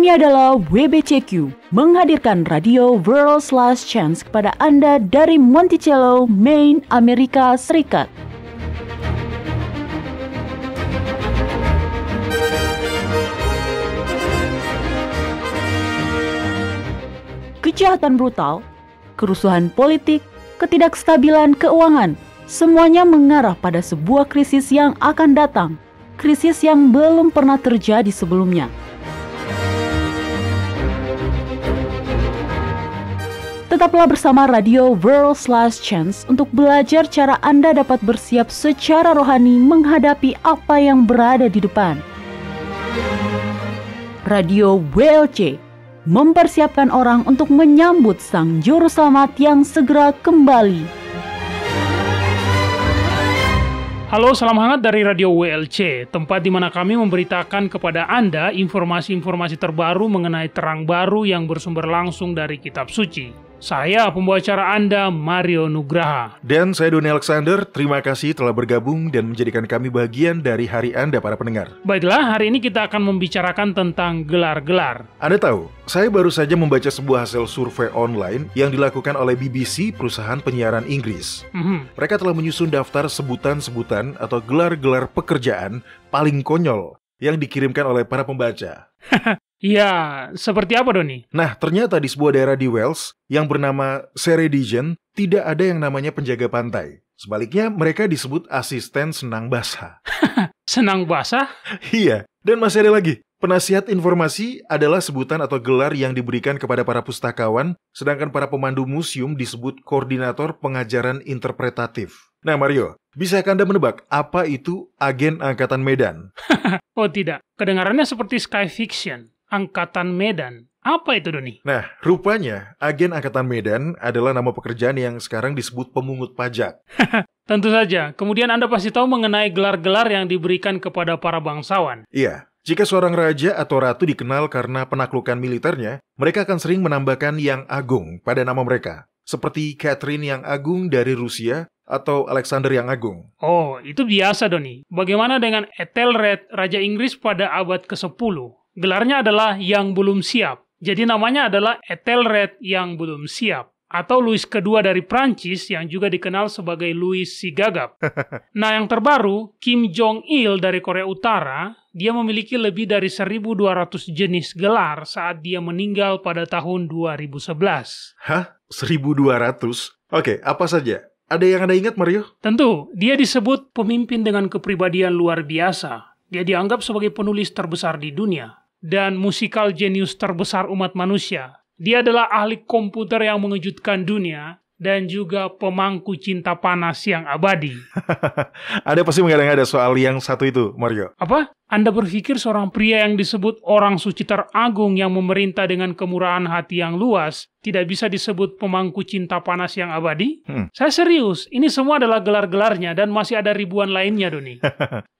Ini adalah WBCQ, menghadirkan Radio World's Last Chance kepada Anda dari Monticello, Maine, Amerika Serikat. Kejahatan brutal, kerusuhan politik, ketidakstabilan keuangan, semuanya mengarah pada sebuah krisis yang akan datang, krisis yang belum pernah terjadi sebelumnya. Tetaplah bersama Radio World's Last Chance untuk belajar cara Anda dapat bersiap secara rohani menghadapi apa yang berada di depan. Radio WLC mempersiapkan orang untuk menyambut Sang Juru Selamat yang segera kembali. Halo, salam hangat dari Radio WLC, tempat di mana kami memberitakan kepada Anda informasi-informasi terbaru mengenai terang baru yang bersumber langsung dari Kitab Suci. Saya pembawa acara Anda, Mario Nugraha. Dan saya Doni Alexander, terima kasih telah bergabung dan menjadikan kami bagian dari hari Anda para pendengar. Baiklah, hari ini kita akan membicarakan tentang gelar-gelar. Anda tahu, saya baru saja membaca sebuah hasil survei online yang dilakukan oleh BBC, perusahaan penyiaran Inggris. Mereka telah menyusun daftar sebutan-sebutan atau gelar-gelar pekerjaan paling konyol yang dikirimkan oleh para pembaca. Ya, seperti apa Doni? Nah, ternyata di sebuah daerah di Wales yang bernama Ceredigion tidak ada yang namanya penjaga pantai. Sebaliknya, mereka disebut asisten senang basah. Senang basah? Iya, dan masih ada lagi. Penasihat informasi adalah sebutan atau gelar yang diberikan kepada para pustakawan, sedangkan para pemandu museum disebut koordinator pengajaran interpretatif. Nah Mario, bisakah Anda menebak apa itu agen Angkatan Medan? Oh tidak, kedengarannya seperti sky fiction. Angkatan Medan. Apa itu, Doni? Nah, rupanya agen Angkatan Medan adalah nama pekerjaan yang sekarang disebut pemungut pajak. Tentu saja. Kemudian Anda pasti tahu mengenai gelar-gelar yang diberikan kepada para bangsawan. Iya, jika seorang raja atau ratu dikenal karena penaklukan militernya, mereka akan sering menambahkan yang agung pada nama mereka. Seperti Catherine yang agung dari Rusia atau Alexander yang agung. Oh, itu biasa, Doni. Bagaimana dengan Ethelred, Raja Inggris pada abad ke-10? Gelarnya adalah yang belum siap. Jadi namanya adalah Ethelred yang belum siap. Atau Louis kedua dari Prancis yang juga dikenal sebagai Louis si Gagap. Nah yang terbaru, Kim Jong-il dari Korea Utara, dia memiliki lebih dari 1.200 jenis gelar saat dia meninggal pada tahun 2011. Hah? 1.200? Oke, apa saja? Ada yang Anda ingat, Mario? Tentu, dia disebut pemimpin dengan kepribadian luar biasa. Dia dianggap sebagai penulis terbesar di dunia dan musikal jenius terbesar umat manusia. Dia adalah ahli komputer yang mengejutkan dunia dan juga pemangku cinta panas yang abadi. Ada pasti mengada-ngada soal yang satu itu, Mario. Apa? Anda berpikir seorang pria yang disebut orang suci teragung yang memerintah dengan kemurahan hati yang luas tidak bisa disebut pemangku cinta panas yang abadi? Saya serius, ini semua adalah gelar-gelarnya dan masih ada ribuan lainnya, Doni.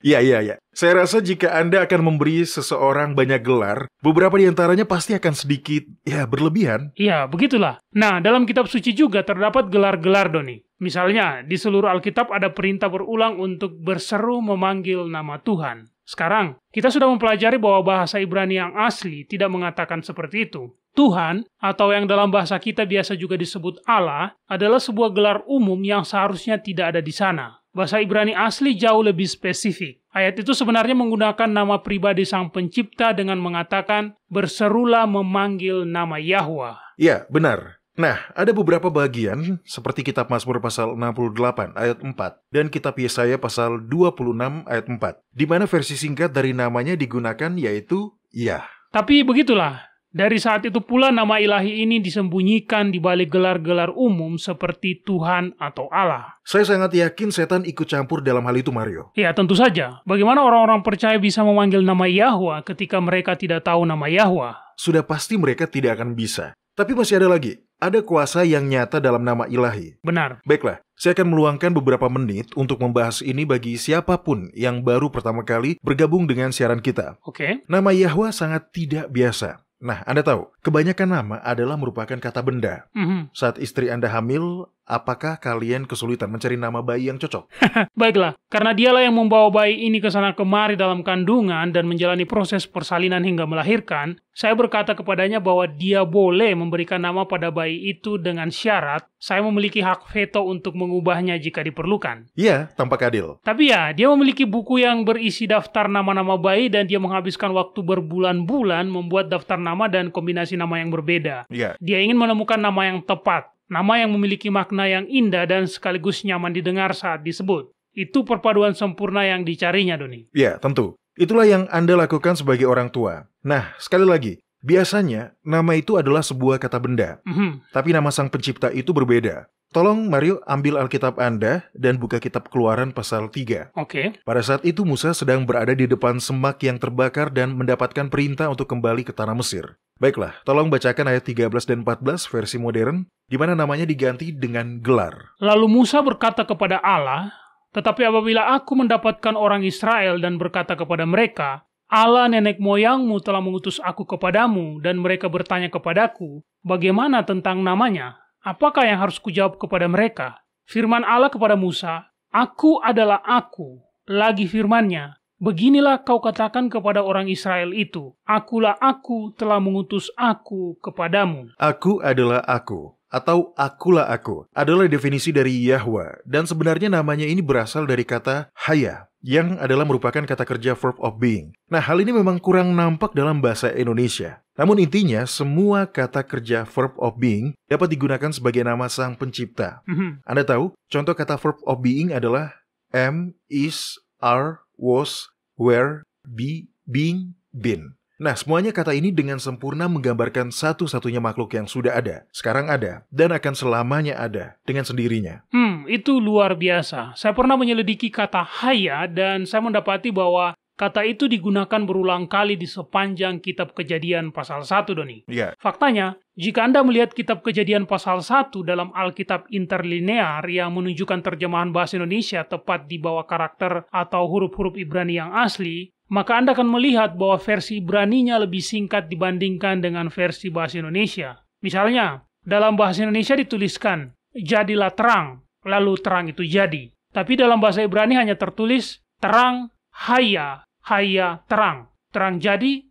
Iya. Saya rasa jika Anda akan memberi seseorang banyak gelar, beberapa di antaranya pasti akan sedikit, berlebihan. Iya, begitulah. Nah, dalam kitab suci juga terdapat gelar-gelar, Doni. Misalnya, di seluruh Alkitab ada perintah berulang untuk berseru memanggil nama Tuhan. Sekarang, kita sudah mempelajari bahwa bahasa Ibrani yang asli tidak mengatakan seperti itu. Tuhan, atau yang dalam bahasa kita biasa juga disebut Allah, adalah sebuah gelar umum yang seharusnya tidak ada di sana. Bahasa Ibrani asli jauh lebih spesifik. Ayat itu sebenarnya menggunakan nama pribadi Sang Pencipta dengan mengatakan, berserulah memanggil nama Yahweh. Iya, benar. Nah, ada beberapa bagian seperti kitab Mazmur pasal 68 ayat 4 dan kitab Yesaya pasal 26 ayat 4, di mana versi singkat dari namanya digunakan yaitu Yah. Tapi begitulah, dari saat itu pula nama ilahi ini disembunyikan di balik gelar-gelar umum seperti Tuhan atau Allah. Saya sangat yakin setan ikut campur dalam hal itu, Mario. Ya, tentu saja. Bagaimana orang-orang percaya bisa memanggil nama Yahweh ketika mereka tidak tahu nama Yahweh? Sudah pasti mereka tidak akan bisa. Tapi masih ada lagi. Ada kuasa yang nyata dalam nama ilahi. Benar. Baiklah, saya akan meluangkan beberapa menit untuk membahas ini bagi siapapun yang baru pertama kali bergabung dengan siaran kita. Oke. Nama Yahweh sangat tidak biasa. Nah, Anda tahu, kebanyakan nama adalah merupakan kata benda. Saat istri Anda hamil, apakah kalian kesulitan mencari nama bayi yang cocok? Baiklah, karena dialah yang membawa bayi ini ke sana kemari dalam kandungan dan menjalani proses persalinan hingga melahirkan, saya berkata kepadanya bahwa dia boleh memberikan nama pada bayi itu dengan syarat saya memiliki hak veto untuk mengubahnya jika diperlukan. Iya, tampak adil. Tapi ya, dia memiliki buku yang berisi daftar nama-nama bayi dan dia menghabiskan waktu berbulan-bulan membuat daftar nama dan kombinasi nama yang berbeda. Iya. Dia ingin menemukan nama yang tepat, nama yang memiliki makna yang indah dan sekaligus nyaman didengar saat disebut. Itu perpaduan sempurna yang dicarinya, Doni. Ya, tentu. Itulah yang Anda lakukan sebagai orang tua. Nah, sekali lagi, biasanya nama itu adalah sebuah kata benda. Tapi nama Sang Pencipta itu berbeda. Tolong Mario ambil Alkitab Anda dan buka kitab Keluaran pasal 3. Oke. Pada saat itu Musa sedang berada di depan semak yang terbakar dan mendapatkan perintah untuk kembali ke tanah Mesir. Baiklah, tolong bacakan ayat 13 dan 14 versi modern, di mana namanya diganti dengan gelar. Lalu Musa berkata kepada Allah, "Tetapi apabila aku mendapatkan orang Israel dan berkata kepada mereka, Allah nenek moyangmu telah mengutus aku kepadamu, dan mereka bertanya kepadaku, bagaimana tentang namanya? Apakah yang harus kujawab kepada mereka?" Firman Allah kepada Musa, "Aku adalah aku." Lagi firman-Nya, "Beginilah kau katakan kepada orang Israel itu, Akulah aku telah mengutus aku kepadamu." Aku adalah aku, atau akulah aku, adalah definisi dari Yahwa, dan sebenarnya namanya ini berasal dari kata haya, yang adalah merupakan kata kerja verb of being. Nah, hal ini memang kurang nampak dalam bahasa Indonesia. Namun intinya, semua kata kerja verb of being dapat digunakan sebagai nama Sang Pencipta. Anda tahu, contoh kata verb of being adalah am, is, are, was, were, be, being, been. Nah, semuanya kata ini dengan sempurna menggambarkan satu-satunya makhluk yang sudah ada, sekarang ada, dan akan selamanya ada, dengan sendirinya. Itu luar biasa. Saya pernah menyelidiki kata haya, dan saya mendapati bahwa kata itu digunakan berulang kali di sepanjang kitab Kejadian pasal 1, Doni. Ya. Faktanya, jika Anda melihat kitab Kejadian pasal 1 dalam Alkitab interlinear yang menunjukkan terjemahan bahasa Indonesia tepat di bawah karakter atau huruf-huruf Ibrani yang asli, maka Anda akan melihat bahwa versi Ibraninya lebih singkat dibandingkan dengan versi bahasa Indonesia. Misalnya, dalam bahasa Indonesia dituliskan, "Jadilah terang," lalu terang itu jadi. Tapi dalam bahasa Ibrani hanya tertulis, "Terang, haya, haya, terang." Terang jadi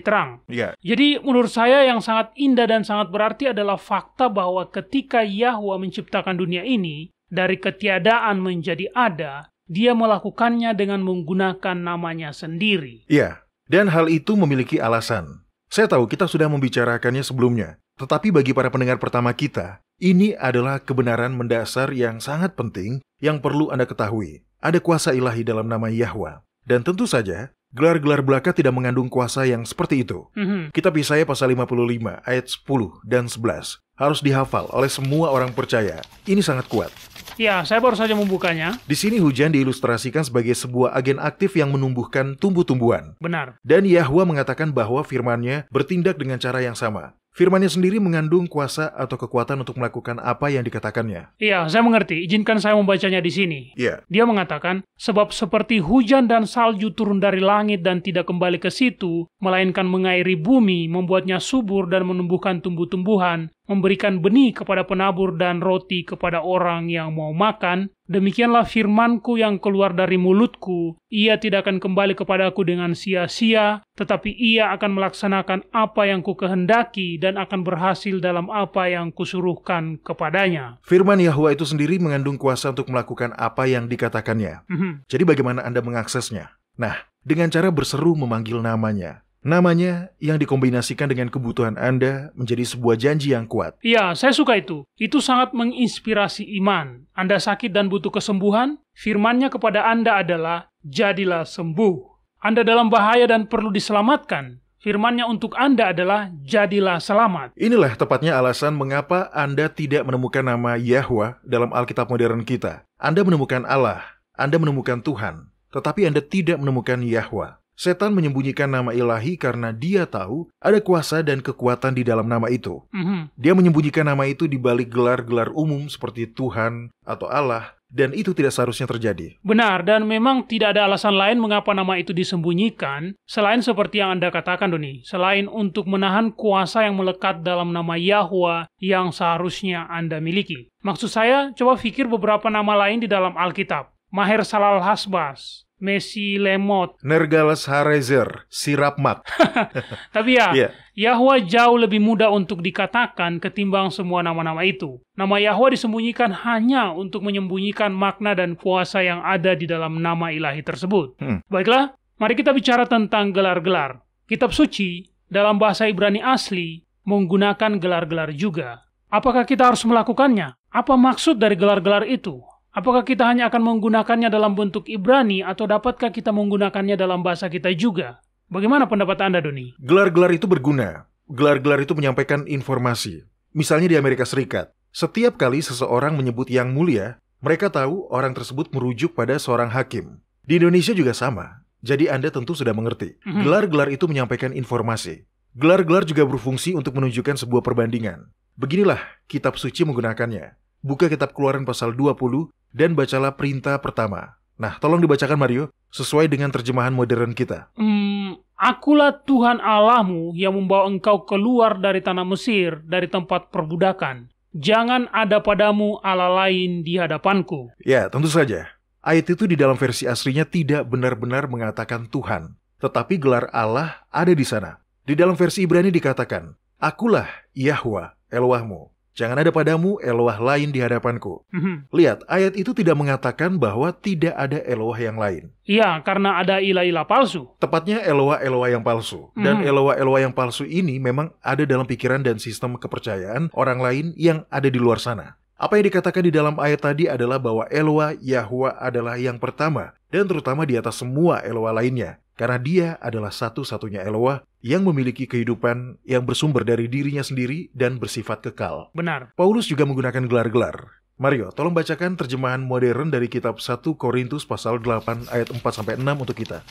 terang. Ya. Jadi menurut saya yang sangat indah dan sangat berarti adalah fakta bahwa ketika Yahwa menciptakan dunia ini, dari ketiadaan menjadi ada, Dia melakukannya dengan menggunakan namanya sendiri. Iya, dan hal itu memiliki alasan. Saya tahu kita sudah membicarakannya sebelumnya, tetapi bagi para pendengar pertama kita, ini adalah kebenaran mendasar yang sangat penting yang perlu Anda ketahui. Ada kuasa ilahi dalam nama Yahwa. Dan tentu saja, gelar-gelar belaka tidak mengandung kuasa yang seperti itu. Kitab Yesaya pasal 55 ayat 10 dan 11 harus dihafal oleh semua orang percaya. Ini sangat kuat. Ya, saya baru saja membukanya. Di sini hujan diilustrasikan sebagai sebuah agen aktif yang menumbuhkan tumbuh-tumbuhan. Benar. Dan Yahwa mengatakan bahwa firman-Nya bertindak dengan cara yang sama. Firman-Nya sendiri mengandung kuasa atau kekuatan untuk melakukan apa yang dikatakannya. Iya, saya mengerti. Izinkan saya membacanya di sini. Iya. Dia mengatakan, "Sebab seperti hujan dan salju turun dari langit dan tidak kembali ke situ, melainkan mengairi bumi, membuatnya subur dan menumbuhkan tumbuh-tumbuhan, memberikan benih kepada penabur dan roti kepada orang yang mau makan, demikianlah firmanku yang keluar dari mulutku. Ia tidak akan kembali kepadaku dengan sia-sia, tetapi ia akan melaksanakan apa yang kukehendaki dan akan berhasil dalam apa yang kusuruhkan kepadanya." Firman Yahwa itu sendiri mengandung kuasa untuk melakukan apa yang dikatakannya. Jadi bagaimana Anda mengaksesnya? Nah, dengan cara berseru memanggil namanya. Namanya yang dikombinasikan dengan kebutuhan Anda menjadi sebuah janji yang kuat. Iya, saya suka itu. Itu sangat menginspirasi iman. Anda sakit dan butuh kesembuhan, firman-Nya kepada Anda adalah, "Jadilah sembuh." Anda dalam bahaya dan perlu diselamatkan, firman-Nya untuk Anda adalah, "Jadilah selamat." Inilah tepatnya alasan mengapa Anda tidak menemukan nama Yahwa dalam Alkitab modern kita. Anda menemukan Allah, Anda menemukan Tuhan, tetapi Anda tidak menemukan Yahwa. Setan menyembunyikan nama ilahi karena dia tahu ada kuasa dan kekuatan di dalam nama itu. Dia menyembunyikan nama itu di balik gelar-gelar umum seperti Tuhan atau Allah, dan itu tidak seharusnya terjadi. Benar, dan memang tidak ada alasan lain mengapa nama itu disembunyikan, selain seperti yang Anda katakan, Doni, selain untuk menahan kuasa yang melekat dalam nama Yahwa yang seharusnya Anda miliki. Maksud saya, coba pikir beberapa nama lain di dalam Alkitab. Maher Salal Hasbas, Messi Lemot, Nergalas Harezer, Sirapmak. Tapi Yahwa jauh lebih mudah untuk dikatakan ketimbang semua nama-nama itu. Nama Yahwa disembunyikan hanya untuk menyembunyikan makna dan kuasa yang ada di dalam nama ilahi tersebut. Baiklah, mari kita bicara tentang gelar-gelar. Kitab suci dalam bahasa Ibrani asli menggunakan gelar-gelar juga. Apakah kita harus melakukannya? Apa maksud dari gelar-gelar itu? Apakah kita hanya akan menggunakannya dalam bentuk Ibrani atau dapatkah kita menggunakannya dalam bahasa kita juga? Bagaimana pendapat Anda, Doni? Gelar-gelar itu berguna. Gelar-gelar itu menyampaikan informasi. Misalnya di Amerika Serikat, setiap kali seseorang menyebut yang mulia, mereka tahu orang tersebut merujuk pada seorang hakim. Di Indonesia juga sama. Jadi Anda tentu sudah mengerti. Gelar-gelar itu menyampaikan informasi. Gelar-gelar juga berfungsi untuk menunjukkan sebuah perbandingan. Beginilah kitab suci menggunakannya. Buka kitab Keluaran pasal 20 dan bacalah perintah pertama. Nah, tolong dibacakan Mario, sesuai dengan terjemahan modern kita. Akulah Tuhan Allahmu yang membawa engkau keluar dari tanah Mesir, dari tempat perbudakan. Jangan ada padamu Allah lain di hadapanku. Ya, tentu saja. Ayat itu di dalam versi aslinya tidak benar-benar mengatakan Tuhan. Tetapi gelar Allah ada di sana. Di dalam versi Ibrani dikatakan, Akulah Yahwa, Elohmu. Jangan ada padamu Eloah lain di hadapanku. Lihat, ayat itu tidak mengatakan bahwa tidak ada Eloah yang lain. Iya, karena ada ilah-ilah palsu. Tepatnya Eloah-Eloah yang palsu. Dan Eloah-Eloah yang palsu ini memang ada dalam pikiran dan sistem kepercayaan orang lain yang ada di luar sana. Apa yang dikatakan di dalam ayat tadi adalah bahwa Eloah Yahwa adalah yang pertama dan terutama di atas semua Eloah lainnya. Karena dia adalah satu-satunya Eloah yang memiliki kehidupan yang bersumber dari dirinya sendiri dan bersifat kekal. Benar. Paulus juga menggunakan gelar-gelar. Mario, tolong bacakan terjemahan modern dari kitab 1 Korintus pasal 8 ayat 4-6 untuk kita.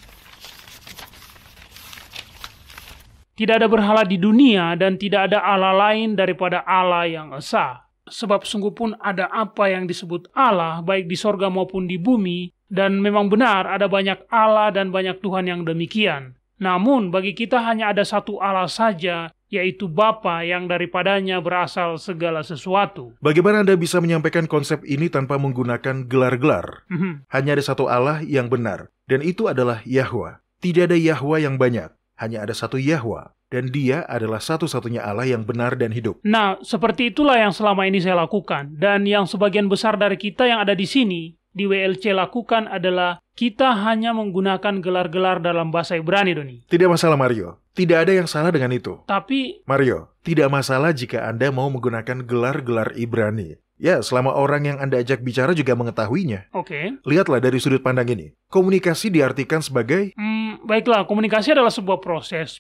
Tidak ada berhala di dunia dan tidak ada Allah lain daripada Allah yang esa. Sebab sungguh pun ada apa yang disebut Allah, baik di sorga maupun di bumi, dan memang benar ada banyak Allah dan banyak Tuhan yang demikian. Namun bagi kita hanya ada satu Allah saja, yaitu Bapa yang daripadanya berasal segala sesuatu. Bagaimana Anda bisa menyampaikan konsep ini tanpa menggunakan gelar-gelar? Hanya ada satu Allah yang benar, dan itu adalah Yahwa. Tidak ada Yahwa yang banyak, hanya ada satu Yahwa. Dan dia adalah satu-satunya Allah yang benar dan hidup. Nah, seperti itulah yang selama ini saya lakukan. Dan yang sebagian besar dari kita yang ada di sini, di WLC lakukan adalah kita hanya menggunakan gelar-gelar dalam bahasa Ibrani, Doni. Tidak masalah, Mario. Tidak ada yang salah dengan itu. Tapi, Mario, tidak masalah jika Anda mau menggunakan gelar-gelar Ibrani. Ya, selama orang yang Anda ajak bicara juga mengetahuinya. Oke. Lihatlah dari sudut pandang ini. Komunikasi diartikan sebagai... Baiklah, komunikasi adalah sebuah proses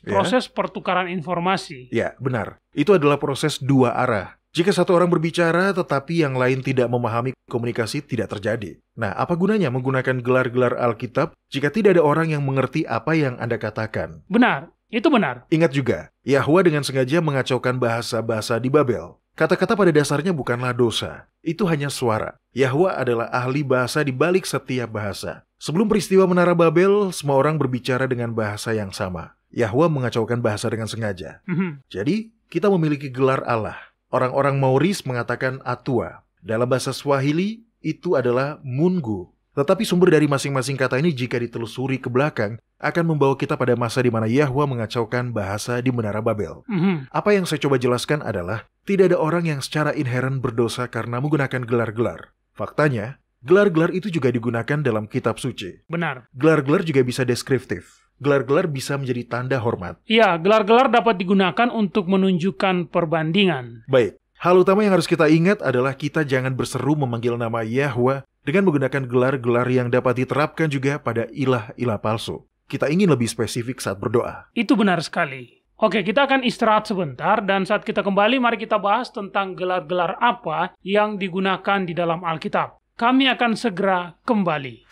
pertukaran informasi. Ya, benar. Itu adalah proses dua arah. Jika satu orang berbicara tetapi yang lain tidak memahami, komunikasi tidak terjadi. Nah, apa gunanya menggunakan gelar-gelar Alkitab jika tidak ada orang yang mengerti apa yang Anda katakan? Benar, itu benar. Ingat juga, Yahwa dengan sengaja mengacaukan bahasa-bahasa di Babel. Kata-kata pada dasarnya bukanlah dosa. Itu hanya suara. Yahwa adalah ahli bahasa di balik setiap bahasa. Sebelum peristiwa Menara Babel, semua orang berbicara dengan bahasa yang sama. Yahwa mengacaukan bahasa dengan sengaja. Jadi, kita memiliki gelar Allah. Orang-orang Maoris mengatakan Atua. Dalam bahasa Swahili, itu adalah Mungu. Tetapi sumber dari masing-masing kata ini jika ditelusuri ke belakang, akan membawa kita pada masa di mana Yahwa mengacaukan bahasa di Menara Babel. Apa yang saya coba jelaskan adalah, tidak ada orang yang secara inheren berdosa karena menggunakan gelar-gelar. Faktanya, gelar-gelar itu juga digunakan dalam kitab suci. Benar. Gelar-gelar juga bisa deskriptif. Gelar-gelar bisa menjadi tanda hormat. Iya, gelar-gelar dapat digunakan untuk menunjukkan perbandingan. Baik, hal utama yang harus kita ingat adalah kita jangan berseru memanggil nama Yahwa dengan menggunakan gelar-gelar yang dapat diterapkan juga pada ilah-ilah palsu. Kita ingin lebih spesifik saat berdoa. Itu benar sekali. Oke, kita akan istirahat sebentar, dan saat kita kembali, mari kita bahas tentang gelar-gelar apa yang digunakan di dalam Alkitab. Kami akan segera kembali.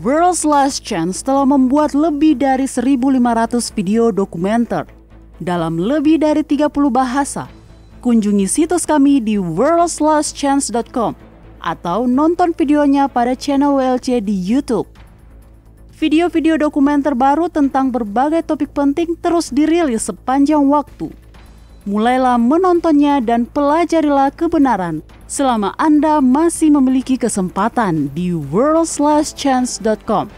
World's Last Chance telah membuat lebih dari 1.500 video dokumenter dalam lebih dari 30 bahasa. Kunjungi situs kami di worldslastchance.com atau nonton videonya pada channel WLC di YouTube. Video-video dokumenter baru tentang berbagai topik penting terus dirilis sepanjang waktu. Mulailah menontonnya dan pelajarilah kebenaran selama Anda masih memiliki kesempatan di worldslastchance.com.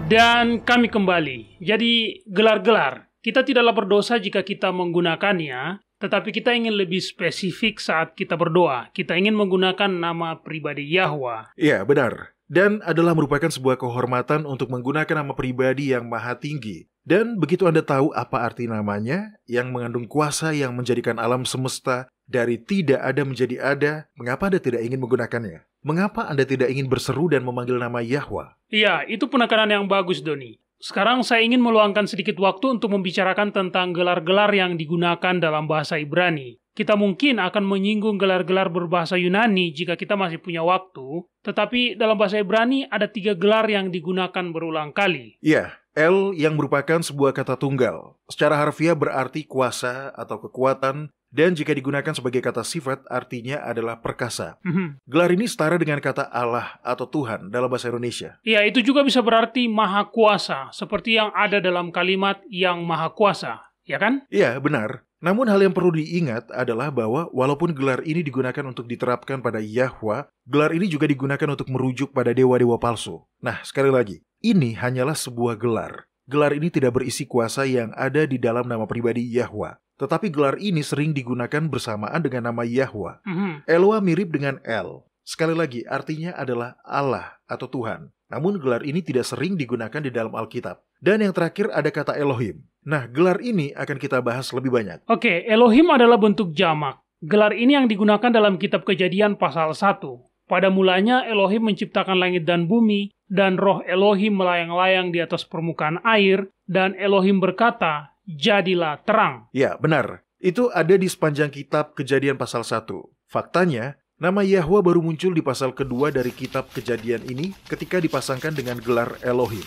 Dan kami kembali. Jadi gelar-gelar, kita tidaklah berdosa jika kita menggunakannya, tetapi kita ingin lebih spesifik saat kita berdoa. Kita ingin menggunakan nama pribadi Yahwa. Iya, benar. Dan adalah merupakan sebuah kehormatan untuk menggunakan nama pribadi yang maha tinggi. Dan begitu Anda tahu apa arti namanya, yang mengandung kuasa yang menjadikan alam semesta dari tidak ada menjadi ada, mengapa Anda tidak ingin menggunakannya? Mengapa Anda tidak ingin berseru dan memanggil nama Yahwa? Iya, itu penekanan yang bagus, Doni. Sekarang saya ingin meluangkan sedikit waktu untuk membicarakan tentang gelar-gelar yang digunakan dalam bahasa Ibrani. Kita mungkin akan menyinggung gelar-gelar berbahasa Yunani jika kita masih punya waktu, tetapi dalam bahasa Ibrani ada 3 gelar yang digunakan berulang kali. Iya, El yang merupakan sebuah kata tunggal. Secara harfiah berarti kuasa atau kekuatan, dan jika digunakan sebagai kata sifat artinya adalah perkasa. Gelar ini setara dengan kata Allah atau Tuhan dalam bahasa Indonesia. Ya, itu juga bisa berarti maha kuasa, seperti yang ada dalam kalimat yang maha kuasa, ya kan? Iya, benar. Namun hal yang perlu diingat adalah bahwa walaupun gelar ini digunakan untuk diterapkan pada Yahwa, gelar ini juga digunakan untuk merujuk pada dewa-dewa palsu. Nah, sekali lagi, ini hanyalah sebuah gelar. Gelar ini tidak berisi kuasa yang ada di dalam nama pribadi Yahwa. Tetapi gelar ini sering digunakan bersamaan dengan nama Yahwa. Eloa mirip dengan El. Sekali lagi, artinya adalah Allah atau Tuhan. Namun gelar ini tidak sering digunakan di dalam Alkitab. Dan yang terakhir ada kata Elohim. Nah, gelar ini akan kita bahas lebih banyak. Oke, Elohim adalah bentuk jamak. Gelar ini yang digunakan dalam kitab Kejadian pasal 1. Pada mulanya Elohim menciptakan langit dan bumi, dan roh Elohim melayang-layang di atas permukaan air, dan Elohim berkata, jadilah terang. Ya, benar. Itu ada di sepanjang kitab Kejadian pasal 1. Faktanya, nama Yahwa baru muncul di pasal kedua dari kitab Kejadian ini ketika dipasangkan dengan gelar Elohim.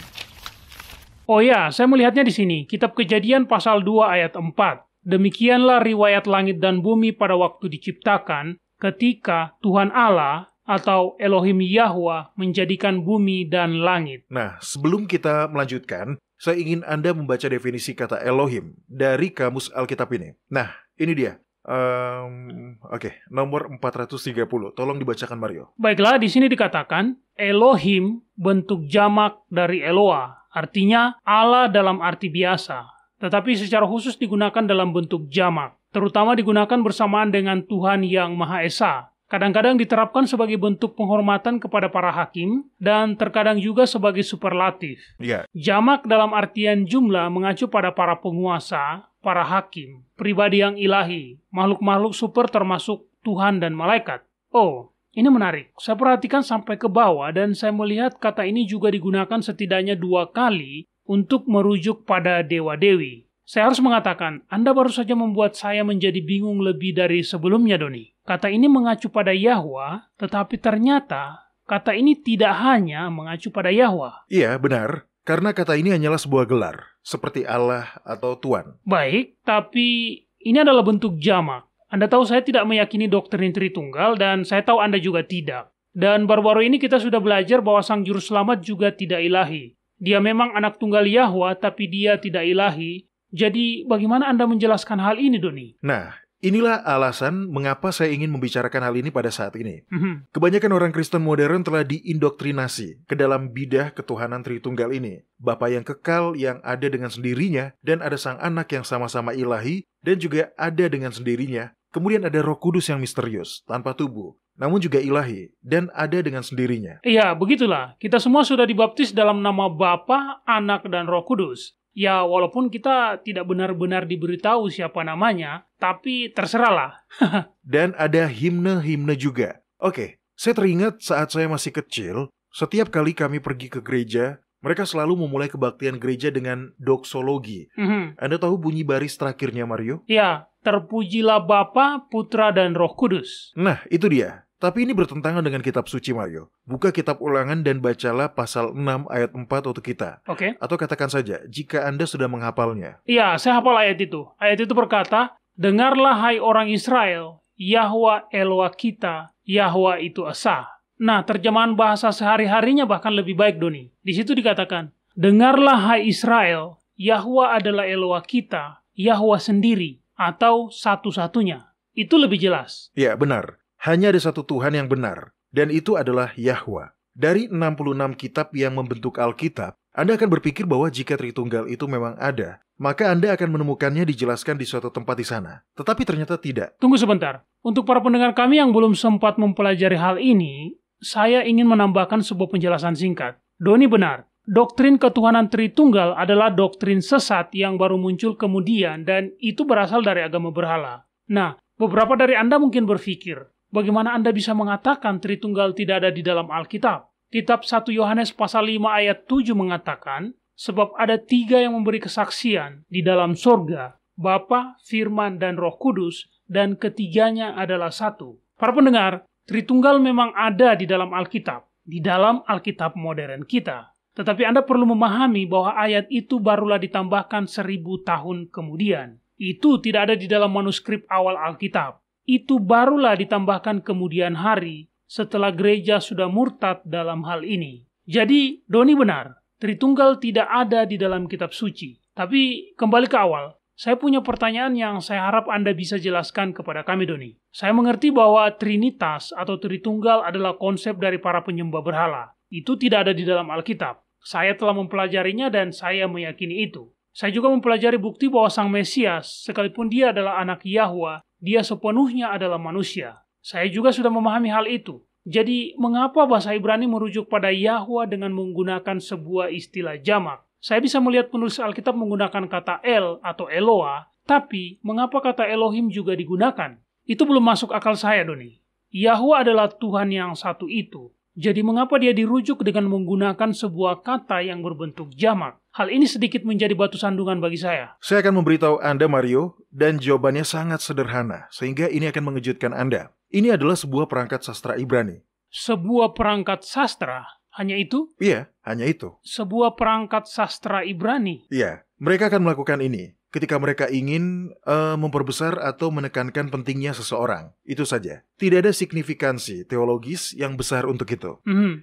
Oh ya, saya melihatnya di sini. Kitab Kejadian pasal 2 ayat 4. Demikianlah riwayat langit dan bumi pada waktu diciptakan ketika Tuhan Allah atau Elohim Yahwa menjadikan bumi dan langit. Nah, sebelum kita melanjutkan, saya ingin Anda membaca definisi kata Elohim dari kamus Alkitab ini. Nah, ini dia. Nomor 430. Tolong dibacakan, Mario. Baiklah, di sini dikatakan, Elohim bentuk jamak dari Eloa, artinya Allah dalam arti biasa. Tetapi secara khusus digunakan dalam bentuk jamak, terutama digunakan bersamaan dengan Tuhan yang Maha Esa. Kadang-kadang diterapkan sebagai bentuk penghormatan kepada para hakim, dan terkadang juga sebagai superlatif. Jamak dalam artian jumlah mengacu pada para penguasa, para hakim, pribadi yang ilahi, makhluk-makhluk super termasuk Tuhan dan malaikat. Oh, ini menarik. Saya perhatikan sampai ke bawah dan saya melihat kata ini juga digunakan setidaknya 2 kali untuk merujuk pada dewa-dewi. Saya harus mengatakan, Anda baru saja membuat saya menjadi bingung lebih dari sebelumnya, Doni. Kata ini mengacu pada Yahwa, tetapi ternyata kata ini tidak hanya mengacu pada Yahwa. Iya, benar. Karena kata ini hanyalah sebuah gelar, seperti Allah atau Tuhan. Baik, tapi ini adalah bentuk jamak. Anda tahu saya tidak meyakini doktrin Tritunggal, dan saya tahu Anda juga tidak. Dan baru-baru ini kita sudah belajar bahwa Sang Juru Selamat juga tidak ilahi. Dia memang anak tunggal Yahwa, tapi dia tidak ilahi. Jadi, bagaimana Anda menjelaskan hal ini, Doni? Nah, inilah alasan mengapa saya ingin membicarakan hal ini pada saat ini. Kebanyakan orang Kristen modern telah diindoktrinasi ke dalam bidah ketuhanan Tritunggal ini. Bapa yang kekal yang ada dengan sendirinya, dan ada sang anak yang sama-sama ilahi, dan juga ada dengan sendirinya. Kemudian ada Roh Kudus yang misterius, tanpa tubuh, namun juga ilahi, dan ada dengan sendirinya. Iya, begitulah. Kita semua sudah dibaptis dalam nama Bapa, Anak, dan Roh Kudus. Ya, walaupun kita tidak benar-benar diberitahu siapa namanya, tapi terserahlah. Dan ada himne-himne juga. Oke, saya teringat saat saya masih kecil, setiap kali kami pergi ke gereja, mereka selalu memulai kebaktian gereja dengan doksologi. Anda tahu bunyi baris terakhirnya, Mario? Ya, terpujilah Bapa, Putra, dan Roh Kudus. Nah, itu dia. Tapi ini bertentangan dengan kitab suci, Mario. Buka kitab Ulangan dan bacalah pasal 6 ayat 4 untuk kita. Oke. Atau katakan saja, jika Anda sudah menghafalnya. Iya, saya hafal ayat itu. Ayat itu berkata, "Dengarlah hai orang Israel, Yahwa Eloa kita, Yahwa itu Esa." Nah, terjemahan bahasa sehari-harinya bahkan lebih baik, Doni. Di situ dikatakan, "Dengarlah hai Israel, Yahwa adalah Eloa kita, Yahwa sendiri, atau satu-satunya." Itu lebih jelas. Ya, benar. Hanya ada satu Tuhan yang benar, dan itu adalah Yahwa. Dari 66 kitab yang membentuk Alkitab, Anda akan berpikir bahwa jika Tritunggal itu memang ada, maka Anda akan menemukannya dijelaskan di suatu tempat di sana. Tetapi ternyata tidak. Tunggu sebentar. Untuk para pendengar kami yang belum sempat mempelajari hal ini, saya ingin menambahkan sebuah penjelasan singkat. Doni benar. Doktrin ketuhanan Tritunggal adalah doktrin sesat yang baru muncul kemudian, dan itu berasal dari agama berhala. Nah, beberapa dari Anda mungkin berpikir, bagaimana Anda bisa mengatakan Tritunggal tidak ada di dalam Alkitab? Kitab 1 Yohanes pasal 5 ayat 7 mengatakan, sebab ada 3 yang memberi kesaksian di dalam sorga, Bapa, Firman, dan Roh Kudus, dan ketiganya adalah satu. Para pendengar, Tritunggal memang ada di dalam Alkitab, di dalam Alkitab modern kita. Tetapi Anda perlu memahami bahwa ayat itu barulah ditambahkan 1000 tahun kemudian. Itu tidak ada di dalam manuskrip awal Alkitab. Itu barulah ditambahkan kemudian hari setelah gereja sudah murtad dalam hal ini. Jadi, Doni benar, Tritunggal tidak ada di dalam kitab suci. Tapi, kembali ke awal, saya punya pertanyaan yang saya harap Anda bisa jelaskan kepada kami, Doni. Saya mengerti bahwa Trinitas atau Tritunggal adalah konsep dari para penyembah berhala. Itu tidak ada di dalam Alkitab. Saya telah mempelajarinya dan saya meyakini itu. Saya juga mempelajari bukti bahwa Sang Mesias, sekalipun dia adalah anak Yahwa, dia sepenuhnya adalah manusia. Saya juga sudah memahami hal itu. Jadi, mengapa bahasa Ibrani merujuk pada Yahwa dengan menggunakan sebuah istilah jamak? Saya bisa melihat penulis Alkitab menggunakan kata El atau Eloa, tapi mengapa kata Elohim juga digunakan? Itu belum masuk akal saya, Doni. Yahwa adalah Tuhan yang satu itu. Jadi mengapa dia dirujuk dengan menggunakan sebuah kata yang berbentuk jamak? Hal ini sedikit menjadi batu sandungan bagi saya. Saya akan memberitahu Anda, Mario, dan jawabannya sangat sederhana, sehingga ini akan mengejutkan Anda. Ini adalah sebuah perangkat sastra Ibrani. Sebuah perangkat sastra? Hanya itu? Iya, hanya itu. Sebuah perangkat sastra Ibrani? Iya, mereka akan melakukan ini ketika mereka ingin memperbesar atau menekankan pentingnya seseorang. Itu saja. Tidak ada signifikansi teologis yang besar untuk itu.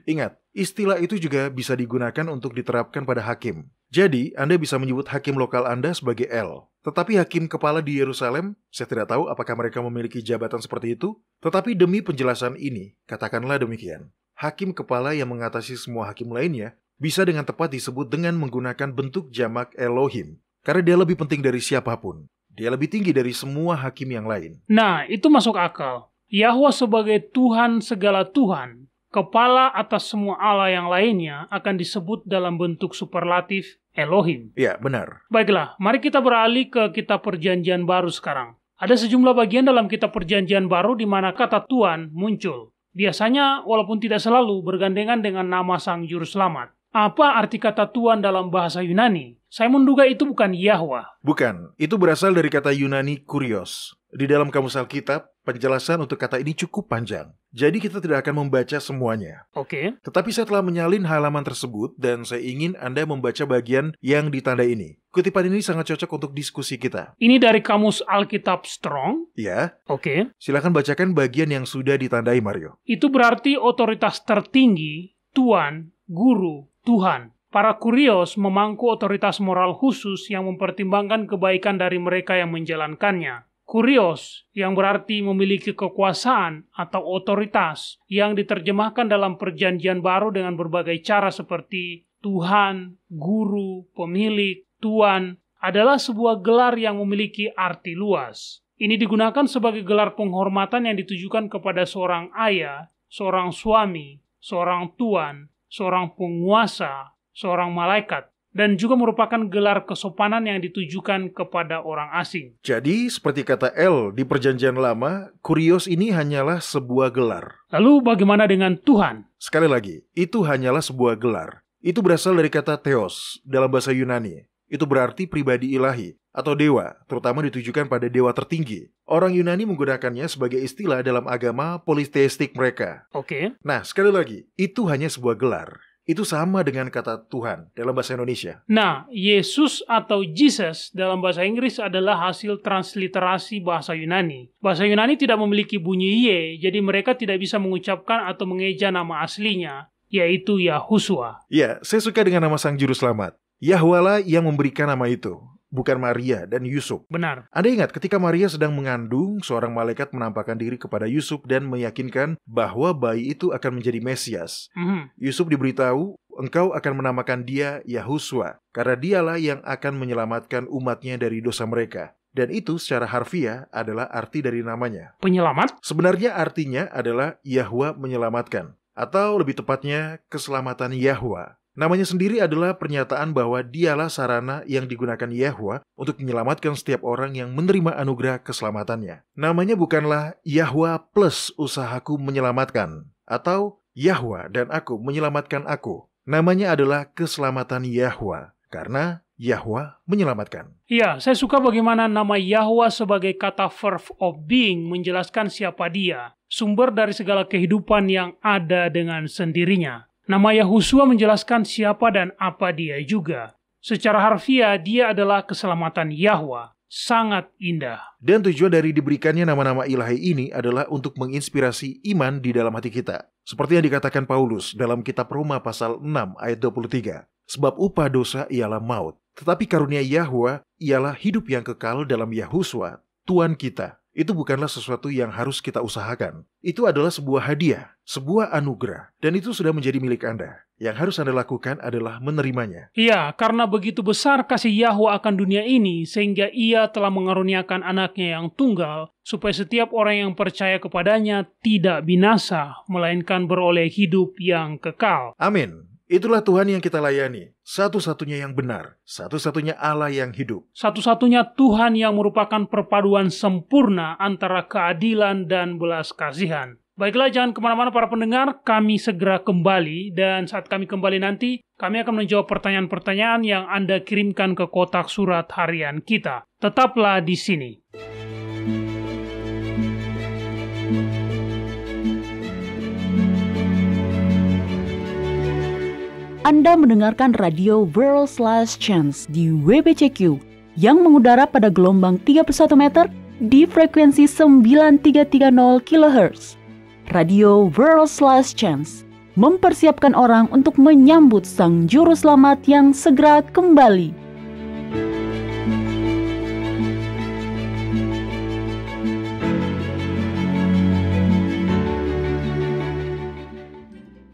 Ingat, istilah itu juga bisa digunakan untuk diterapkan pada hakim. Jadi, Anda bisa menyebut hakim lokal Anda sebagai El. Tetapi hakim kepala di Yerusalem, saya tidak tahu apakah mereka memiliki jabatan seperti itu. Tetapi demi penjelasan ini, katakanlah demikian. Hakim kepala yang mengatasi semua hakim lainnya bisa dengan tepat disebut dengan menggunakan bentuk jamak Elohim. Karena dia lebih penting dari siapapun. Dia lebih tinggi dari semua hakim yang lain. Nah, itu masuk akal. Yahwa sebagai Tuhan segala Tuhan, kepala atas semua Allah yang lainnya akan disebut dalam bentuk superlatif Elohim. Ya, benar. Baiklah, mari kita beralih ke kitab Perjanjian Baru sekarang. Ada sejumlah bagian dalam kitab Perjanjian Baru di mana kata Tuhan muncul. Biasanya, walaupun tidak selalu, bergandengan dengan nama Sang Juru Selamat. Apa arti kata Tuhan dalam bahasa Yunani? Saya menduga itu bukan Yahwa. Bukan, itu berasal dari kata Yunani kurios. Di dalam kamus Alkitab, penjelasan untuk kata ini cukup panjang. Jadi kita tidak akan membaca semuanya. Oke. Tetapi saya telah menyalin halaman tersebut dan saya ingin Anda membaca bagian yang ditandai ini. Kutipan ini sangat cocok untuk diskusi kita. Ini dari kamus Alkitab Strong? Ya. Oke. Silakan bacakan bagian yang sudah ditandai, Mario. Itu berarti otoritas tertinggi, Tuan, Guru, Tuhan. Para kurios memangku otoritas moral khusus yang mempertimbangkan kebaikan dari mereka yang menjalankannya. Kurios, yang berarti memiliki kekuasaan atau otoritas, yang diterjemahkan dalam Perjanjian Baru dengan berbagai cara seperti Tuhan, Guru, Pemilik, Tuan, adalah sebuah gelar yang memiliki arti luas. Ini digunakan sebagai gelar penghormatan yang ditujukan kepada seorang ayah, seorang suami, seorang tuan, seorang penguasa, seorang malaikat, dan juga merupakan gelar kesopanan yang ditujukan kepada orang asing. Jadi, seperti kata El di Perjanjian Lama, kurios ini hanyalah sebuah gelar. Lalu bagaimana dengan Tuhan? Sekali lagi, itu hanyalah sebuah gelar. Itu berasal dari kata theos dalam bahasa Yunani. Itu berarti pribadi ilahi. atau dewa, terutama ditujukan pada dewa tertinggi. Orang Yunani menggunakannya sebagai istilah dalam agama politeistik mereka. Oke. Nah, sekali lagi, itu hanya sebuah gelar. Itu sama dengan kata Tuhan dalam bahasa Indonesia. Nah, Yesus atau Jesus dalam bahasa Inggris adalah hasil transliterasi bahasa Yunani. Bahasa Yunani tidak memiliki bunyi Y, jadi mereka tidak bisa mengucapkan atau mengeja nama aslinya, yaitu Yahushua. Ya, saya suka dengan nama Sang Juru Selamat. Yahwa lah yang memberikan nama itu, bukan Maria dan Yusuf. Benar. Anda ingat ketika Maria sedang mengandung, seorang malaikat menampakkan diri kepada Yusuf dan meyakinkan bahwa bayi itu akan menjadi Mesias. Yusuf diberitahu, engkau akan menamakan dia Yahushua, karena dialah yang akan menyelamatkan umatnya dari dosa mereka. Dan itu secara harfiah adalah arti dari namanya. Penyelamat? Sebenarnya artinya adalah Yahwa menyelamatkan, atau lebih tepatnya keselamatan Yahwa. Namanya sendiri adalah pernyataan bahwa dialah sarana yang digunakan Yahwa untuk menyelamatkan setiap orang yang menerima anugerah keselamatannya. Namanya bukanlah Yahwa plus usahaku menyelamatkan, atau Yahwa dan aku menyelamatkan aku. Namanya adalah keselamatan Yahwa, karena Yahwa menyelamatkan. Ya, saya suka bagaimana nama Yahwa sebagai kata verb of being menjelaskan siapa dia, sumber dari segala kehidupan yang ada dengan sendirinya. Nama Yahushua menjelaskan siapa dan apa dia juga. Secara harfiah, dia adalah keselamatan Yahwa. Sangat indah. Dan tujuan dari diberikannya nama-nama ilahi ini adalah untuk menginspirasi iman di dalam hati kita. Seperti yang dikatakan Paulus dalam kitab Roma pasal 6 ayat 23. Sebab upah dosa ialah maut, tetapi karunia Yahwa ialah hidup yang kekal dalam Yahushua, Tuhan kita. Itu bukanlah sesuatu yang harus kita usahakan. Itu adalah sebuah hadiah, sebuah anugerah, dan itu sudah menjadi milik Anda. Yang harus Anda lakukan adalah menerimanya. Iya, karena begitu besar kasih Yahwa akan dunia ini, sehingga ia telah mengaruniakan anaknya yang tunggal, supaya setiap orang yang percaya kepadanya tidak binasa, melainkan beroleh hidup yang kekal. Amin. Itulah Tuhan yang kita layani, satu-satunya yang benar, satu-satunya Allah yang hidup. Satu-satunya Tuhan yang merupakan perpaduan sempurna antara keadilan dan belas kasihan. Baiklah, jangan kemana-mana para pendengar, kami segera kembali, dan saat kami kembali nanti, kami akan menjawab pertanyaan-pertanyaan yang Anda kirimkan ke kotak surat harian kita. Tetaplah di sini. Anda mendengarkan radio World's Last Chance di WBCQ yang mengudara pada gelombang 31 meter di frekuensi 9330 kHz. Radio World's Last Chance mempersiapkan orang untuk menyambut Sang Juru Selamat yang segera kembali.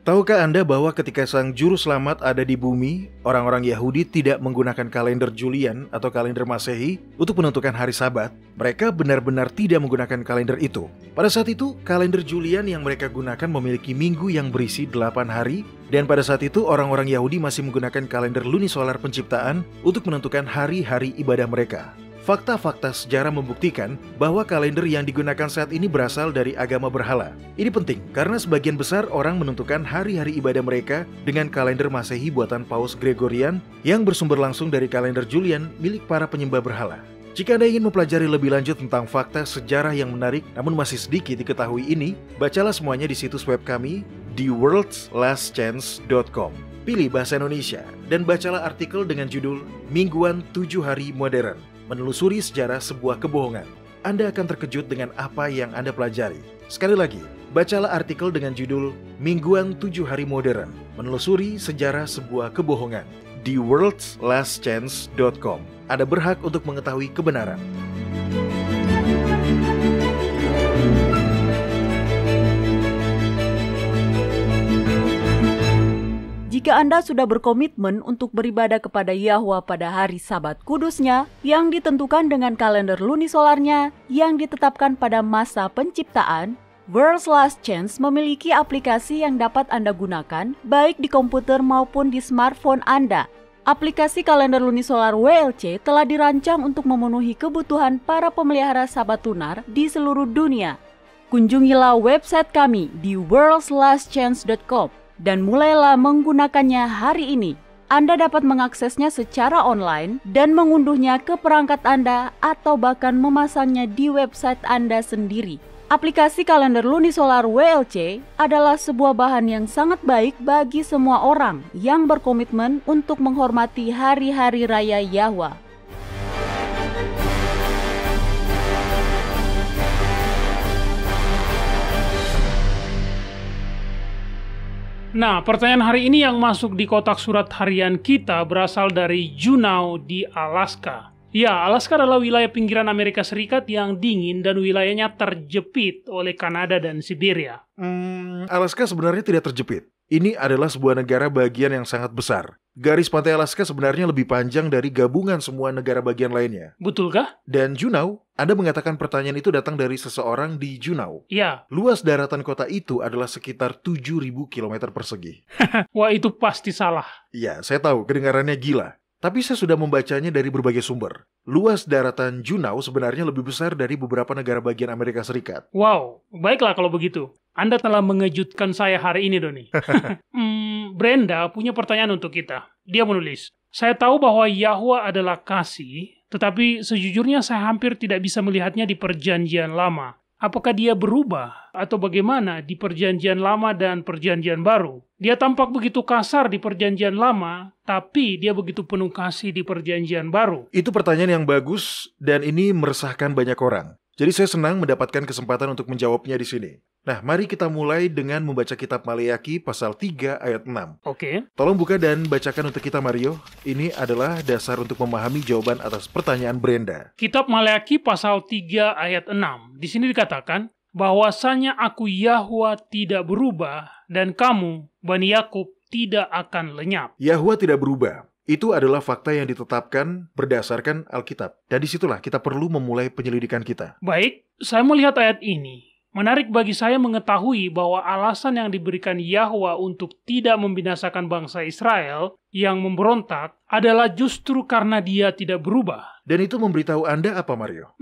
Tahukah Anda bahwa ketika Sang Juru Selamat ada di bumi, orang-orang Yahudi tidak menggunakan kalender Julian atau kalender Masehi untuk menentukan hari Sabat? Mereka benar-benar tidak menggunakan kalender itu. Pada saat itu, kalender Julian yang mereka gunakan memiliki minggu yang berisi 8 hari, dan pada saat itu orang-orang Yahudi masih menggunakan kalender lunisolar penciptaan untuk menentukan hari-hari ibadah mereka. Fakta-fakta sejarah membuktikan bahwa kalender yang digunakan saat ini berasal dari agama berhala. Ini penting karena sebagian besar orang menentukan hari-hari ibadah mereka dengan kalender Masehi buatan Paus Gregorian yang bersumber langsung dari kalender Julian milik para penyembah berhala. Jika Anda ingin mempelajari lebih lanjut tentang fakta sejarah yang menarik namun masih sedikit diketahui ini, bacalah semuanya di situs web kami di worldslastchance.com. Pilih bahasa Indonesia dan bacalah artikel dengan judul Mingguan 7 Hari Modern. Menelusuri sejarah sebuah kebohongan. Anda akan terkejut dengan apa yang Anda pelajari. Sekali lagi, bacalah artikel dengan judul Mingguan 7 Hari Modern. Menelusuri sejarah sebuah kebohongan di worldslastchance.com. Anda berhak untuk mengetahui kebenaran. Jika Anda sudah berkomitmen untuk beribadah kepada Yahwa pada hari Sabat kudusnya yang ditentukan dengan kalender lunisolarnya yang ditetapkan pada masa penciptaan, World's Last Chance memiliki aplikasi yang dapat Anda gunakan baik di komputer maupun di smartphone Anda. Aplikasi kalender lunisolar WLC telah dirancang untuk memenuhi kebutuhan para pemelihara Sabat lunar di seluruh dunia. Kunjungilah website kami di worldslastchance.com. dan mulailah menggunakannya hari ini. Anda dapat mengaksesnya secara online dan mengunduhnya ke perangkat Anda atau bahkan memasangnya di website Anda sendiri. Aplikasi kalender lunisolar WLC adalah sebuah bahan yang sangat baik bagi semua orang yang berkomitmen untuk menghormati hari-hari raya Yahwa. Nah, pertanyaan hari ini yang masuk di kotak surat harian kita berasal dari Juneau di Alaska. Ya, Alaska adalah wilayah pinggiran Amerika Serikat yang dingin dan wilayahnya terjepit oleh Kanada dan Siberia. Alaska sebenarnya tidak terjepit. Ini adalah sebuah negara bagian yang sangat besar. Garis pantai Alaska sebenarnya lebih panjang dari gabungan semua negara bagian lainnya. Betulkah? Dan Juneau, Anda mengatakan pertanyaan itu datang dari seseorang di Juneau. Ya. Luas daratan kota itu adalah sekitar 7.000 km persegi. Wah, itu pasti salah. Ya, saya tahu kedengarannya gila. Tapi saya sudah membacanya dari berbagai sumber. Luas daratan Juneau sebenarnya lebih besar dari beberapa negara bagian Amerika Serikat. Wow, baiklah kalau begitu. Anda telah mengejutkan saya hari ini, Doni. Brenda punya pertanyaan untuk kita. Dia menulis, saya tahu bahwa Yahwa adalah kasih, tetapi sejujurnya saya hampir tidak bisa melihatnya di perjanjian lama. Apakah dia berubah? Atau bagaimana di perjanjian lama dan perjanjian baru? Dia tampak begitu kasar di perjanjian lama, tapi dia begitu penuh kasih di perjanjian baru. Itu pertanyaan yang bagus, dan ini meresahkan banyak orang. Jadi saya senang mendapatkan kesempatan untuk menjawabnya di sini. Nah, mari kita mulai dengan membaca kitab Maleakhi pasal 3 ayat 6. Oke. Tolong buka dan bacakan untuk kita, Mario. Ini adalah dasar untuk memahami jawaban atas pertanyaan Brenda. Kitab Maleakhi pasal 3 ayat 6. Di sini dikatakan, bahwasanya aku Yahwa tidak berubah, dan kamu, Bani Yakub, tidak akan lenyap. Yahwa tidak berubah. Itu adalah fakta yang ditetapkan berdasarkan Alkitab. Dan disitulah kita perlu memulai penyelidikan kita. Baik, saya melihat ayat ini. Menarik bagi saya mengetahui bahwa alasan yang diberikan Yahwa untuk tidak membinasakan bangsa Israel yang memberontak adalah justru karena dia tidak berubah. Dan itu memberitahu Anda apa, Mario?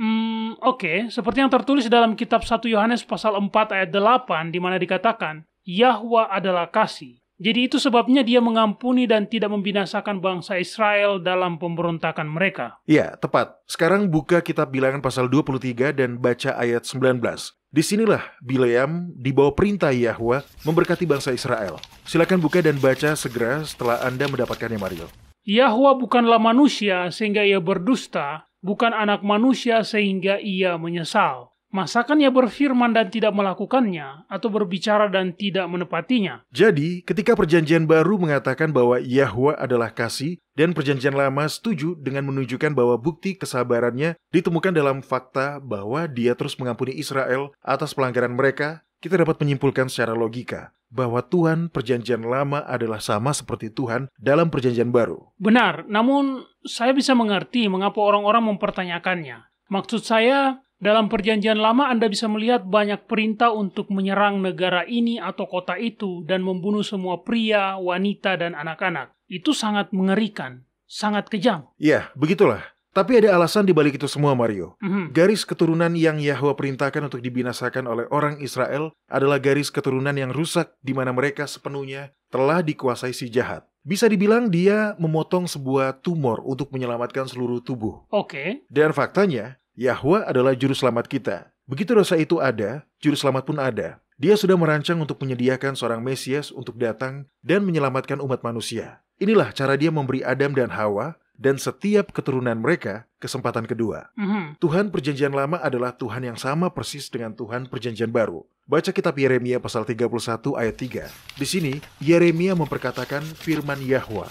Oke, seperti yang tertulis dalam kitab 1 Yohanes pasal 4 ayat 8 di mana dikatakan, Yahwa adalah kasih. Jadi itu sebabnya dia mengampuni dan tidak membinasakan bangsa Israel dalam pemberontakan mereka. Ya, tepat. Sekarang buka kitab Bilangan pasal 23 dan baca ayat 19. Disinilah Bileam di bawah perintah Yahwa memberkati bangsa Israel. Silakan buka dan baca segera setelah Anda mendapatkannya, Mario. Yahwa bukanlah manusia sehingga ia berdusta, bukan anak manusia sehingga ia menyesal. Masakan ia berfirman dan tidak melakukannya, atau berbicara dan tidak menepatinya? Jadi, ketika perjanjian baru mengatakan bahwa Yahwa adalah kasih, dan perjanjian lama setuju dengan menunjukkan bahwa bukti kesabarannya ditemukan dalam fakta bahwa dia terus mengampuni Israel atas pelanggaran mereka, kita dapat menyimpulkan secara logika bahwa Tuhan perjanjian lama adalah sama seperti Tuhan dalam perjanjian baru. Benar, namun saya bisa mengerti mengapa orang-orang mempertanyakannya. Maksud saya, dalam perjanjian lama Anda bisa melihat banyak perintah untuk menyerang negara ini atau kota itu dan membunuh semua pria, wanita, dan anak-anak. Itu sangat mengerikan, sangat kejam. Ya, begitulah. Tapi ada alasan di balik itu semua, Mario. Garis keturunan yang Yahwa perintahkan untuk dibinasakan oleh orang Israel adalah garis keturunan yang rusak di mana mereka sepenuhnya telah dikuasai si jahat. Bisa dibilang dia memotong sebuah tumor untuk menyelamatkan seluruh tubuh. Oke. Dan faktanya, Yahwa adalah juru selamat kita. Begitu dosa itu ada, juru selamat pun ada. Dia sudah merancang untuk menyediakan seorang Mesias untuk datang dan menyelamatkan umat manusia. Inilah cara dia memberi Adam dan Hawa dan setiap keturunan mereka kesempatan kedua. Tuhan perjanjian lama adalah Tuhan yang sama persis dengan Tuhan perjanjian baru. Baca kitab Yeremia pasal 31 ayat 3. Di sini, Yeremia memperkatakan firman Yahwa.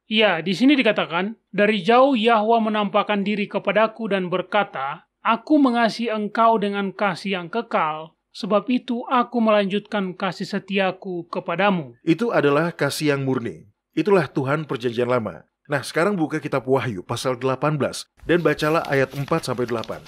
Ya, di sini dikatakan, dari jauh Yahwa menampakkan diri kepadaku dan berkata, Aku mengasihi engkau dengan kasih yang kekal, sebab itu aku melanjutkan kasih setiaku kepadamu. Itu adalah kasih yang murni. Itulah Tuhan perjanjian lama. Nah, sekarang buka kitab Wahyu pasal 18 dan bacalah ayat 4-8.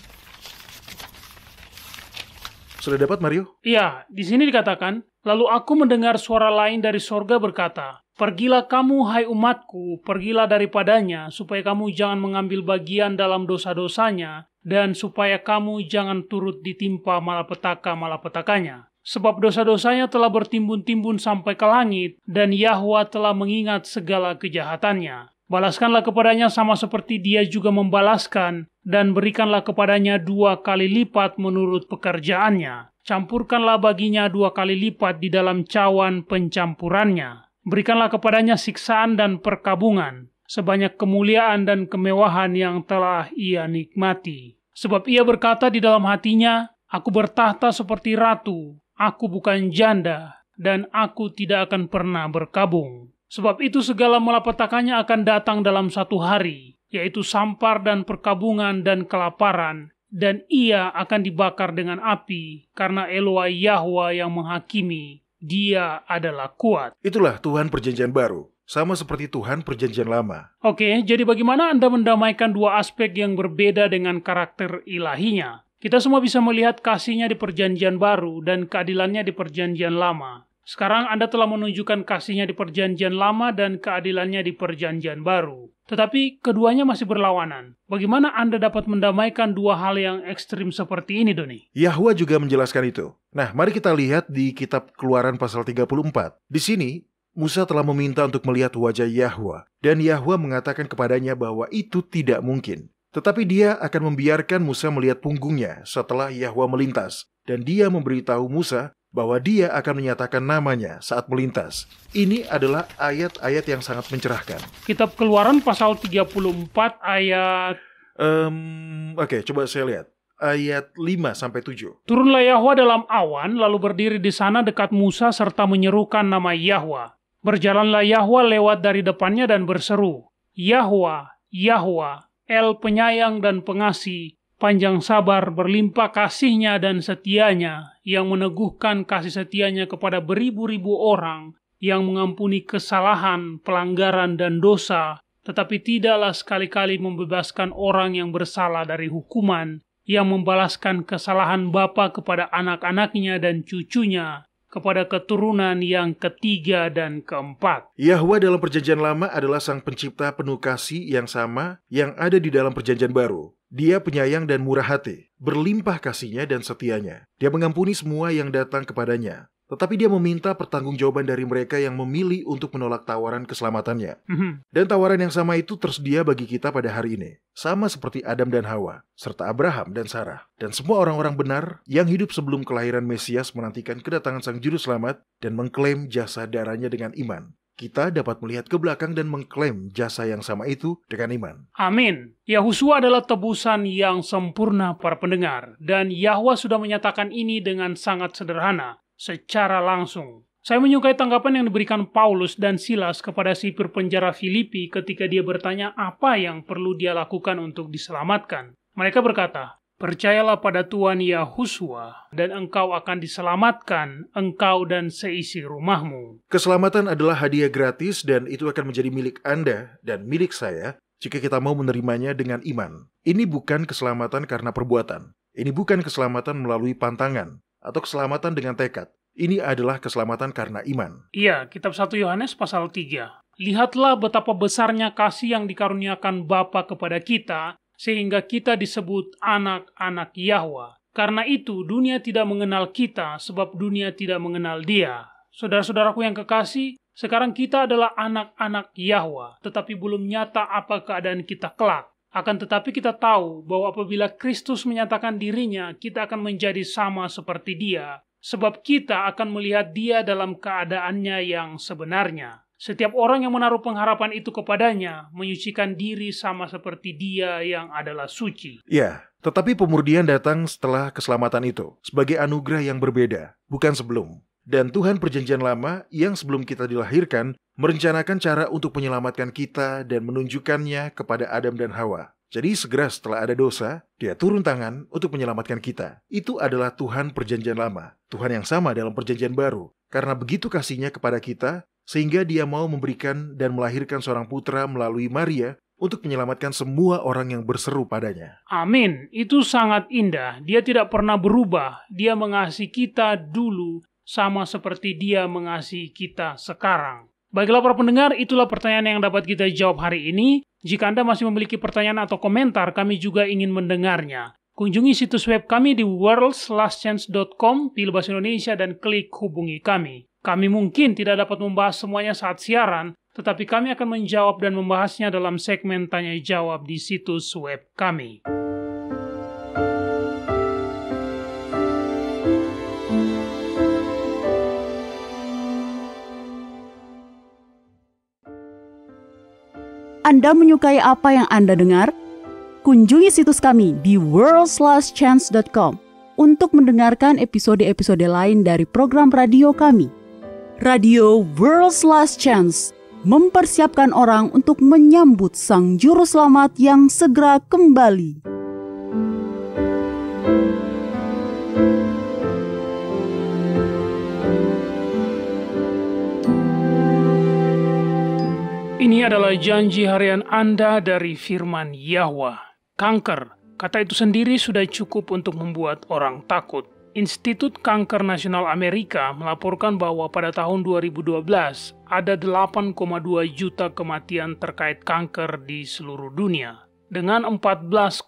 Sudah dapat, Mario? Ya, di sini dikatakan, lalu aku mendengar suara lain dari sorga berkata, Pergilah kamu, hai umatku, pergilah daripadanya, supaya kamu jangan mengambil bagian dalam dosa-dosanya, dan supaya kamu jangan turut ditimpa malapetaka-malapetakanya. sebab dosa-dosanya telah bertimbun-timbun sampai ke langit, dan Yahwa telah mengingat segala kejahatannya. Balaskanlah kepadanya sama seperti dia juga membalaskan, dan berikanlah kepadanya 2 kali lipat menurut pekerjaannya. Campurkanlah baginya 2 kali lipat di dalam cawan pencampurannya. Berikanlah kepadanya siksaan dan perkabungan, sebanyak kemuliaan dan kemewahan yang telah ia nikmati. Sebab ia berkata di dalam hatinya, "Aku bertahta seperti ratu, aku bukan janda, dan aku tidak akan pernah berkabung." Sebab itu segala malapetakannya akan datang dalam satu hari, yaitu sampar dan perkabungan dan kelaparan, dan ia akan dibakar dengan api, karena Eloai Yahwa yang menghakimi, dia adalah kuat. Itulah Tuhan Perjanjian Baru, sama seperti Tuhan Perjanjian Lama. Oke, jadi bagaimana Anda mendamaikan dua aspek yang berbeda dengan karakter ilahinya? Kita semua bisa melihat kasih-Nya di Perjanjian Baru dan keadilannya di Perjanjian Lama. Sekarang Anda telah menunjukkan kasih-Nya di Perjanjian Lama dan keadilannya di Perjanjian Baru. Tetapi keduanya masih berlawanan. Bagaimana Anda dapat mendamaikan dua hal yang ekstrim seperti ini, Doni? Yahwa juga menjelaskan itu. Nah, mari kita lihat di kitab Keluaran pasal 34. Di sini, Musa telah meminta untuk melihat wajah Yahwa, dan Yahwa mengatakan kepadanya bahwa itu tidak mungkin. Tetapi dia akan membiarkan Musa melihat punggungnya setelah Yahwa melintas, dan dia memberitahu Musa bahwa dia akan menyatakan namanya saat melintas. Ini adalah ayat-ayat yang sangat mencerahkan. Kitab Keluaran pasal 34 ayat... Oke, coba saya lihat. Ayat 5-7. Turunlah Yahwa dalam awan, lalu berdiri di sana dekat Musa serta menyerukan nama Yahwa. Berjalanlah Yahwa lewat dari depannya dan berseru, "Yahwa, Yahwa, El penyayang dan pengasih, panjang sabar, berlimpah kasih-Nya dan setia-Nya, yang meneguhkan kasih setia-Nya kepada beribu-ribu orang, yang mengampuni kesalahan, pelanggaran, dan dosa, tetapi tidaklah sekali-kali membebaskan orang yang bersalah dari hukuman, yang membalaskan kesalahan bapa kepada anak-anaknya dan cucunya, kepada keturunan yang ketiga dan keempat." Yahwa dalam Perjanjian Lama adalah Sang Pencipta penuh kasih yang sama yang ada di dalam Perjanjian Baru. Dia penyayang dan murah hati, berlimpah kasih-Nya dan setia-Nya. Dia mengampuni semua yang datang kepadanya. Tetapi dia meminta pertanggungjawaban dari mereka yang memilih untuk menolak tawaran keselamatannya. Dan tawaran yang sama itu tersedia bagi kita pada hari ini. Sama seperti Adam dan Hawa, serta Abraham dan Sarah. Dan semua orang-orang benar yang hidup sebelum kelahiran Mesias menantikan kedatangan Sang Juru Selamat dan mengklaim jasa darahnya dengan iman. Kita dapat melihat ke belakang dan mengklaim jasa yang sama itu dengan iman. Amin. Yahusua adalah tebusan yang sempurna para pendengar. Dan Yahwa sudah menyatakan ini dengan sangat sederhana, secara langsung. Saya menyukai tanggapan yang diberikan Paulus dan Silas kepada sipir penjara Filipi ketika dia bertanya apa yang perlu dia lakukan untuk diselamatkan. Mereka berkata, "Percayalah pada Tuhan Yahusua, dan engkau akan diselamatkan, engkau dan seisi rumahmu." Keselamatan adalah hadiah gratis dan itu akan menjadi milik Anda dan milik saya jika kita mau menerimanya dengan iman. Ini bukan keselamatan karena perbuatan. Ini bukan keselamatan melalui pantangan atau keselamatan dengan tekad. Ini adalah keselamatan karena iman. Iya, kitab 1 Yohanes pasal 3. "Lihatlah betapa besarnya kasih yang dikaruniakan Bapa kepada kita, sehingga kita disebut anak-anak Yahwa. Karena itu, dunia tidak mengenal kita, sebab dunia tidak mengenal Dia." Saudara-saudaraku yang kekasih, sekarang kita adalah anak-anak Yahwa, tetapi belum nyata apa keadaan kita kelak. Akan tetapi kita tahu bahwa apabila Kristus menyatakan dirinya, kita akan menjadi sama seperti Dia, sebab kita akan melihat Dia dalam keadaannya yang sebenarnya. Setiap orang yang menaruh pengharapan itu kepadanya, menyucikan diri sama seperti Dia yang adalah suci. Ya, tetapi pemurnian datang setelah keselamatan itu, sebagai anugerah yang berbeda, bukan sebelum. Dan Tuhan Perjanjian Lama yang sebelum kita dilahirkan, merencanakan cara untuk menyelamatkan kita dan menunjukkannya kepada Adam dan Hawa. Jadi segera setelah ada dosa, Dia turun tangan untuk menyelamatkan kita. Itu adalah Tuhan Perjanjian Lama, Tuhan yang sama dalam Perjanjian Baru. Karena begitu kasih-Nya kepada kita, sehingga Dia mau memberikan dan melahirkan seorang putra melalui Maria untuk menyelamatkan semua orang yang berseru padanya. Amin. Itu sangat indah. Dia tidak pernah berubah. Dia mengasihi kita dulu, sama seperti Dia mengasihi kita sekarang. Baiklah para pendengar, itulah pertanyaan yang dapat kita jawab hari ini. Jika Anda masih memiliki pertanyaan atau komentar, kami juga ingin mendengarnya. Kunjungi situs web kami di worldslastchance.com, pilih bahasa Indonesia dan klik hubungi kami. Kami mungkin tidak dapat membahas semuanya saat siaran, tetapi kami akan menjawab dan membahasnya dalam segmen tanya-jawab di situs web kami. Anda menyukai apa yang Anda dengar? Kunjungi situs kami di worldslastchance.com untuk mendengarkan episode-episode lain dari program radio kami. Radio World's Last Chance mempersiapkan orang untuk menyambut Sang Juru Selamat yang segera kembali. Ini adalah janji harian Anda dari firman Yahwa. Kanker, kata itu sendiri sudah cukup untuk membuat orang takut. Institut Kanker Nasional Amerika melaporkan bahwa pada tahun 2012 ada 8,2 juta kematian terkait kanker di seluruh dunia, dengan 14,1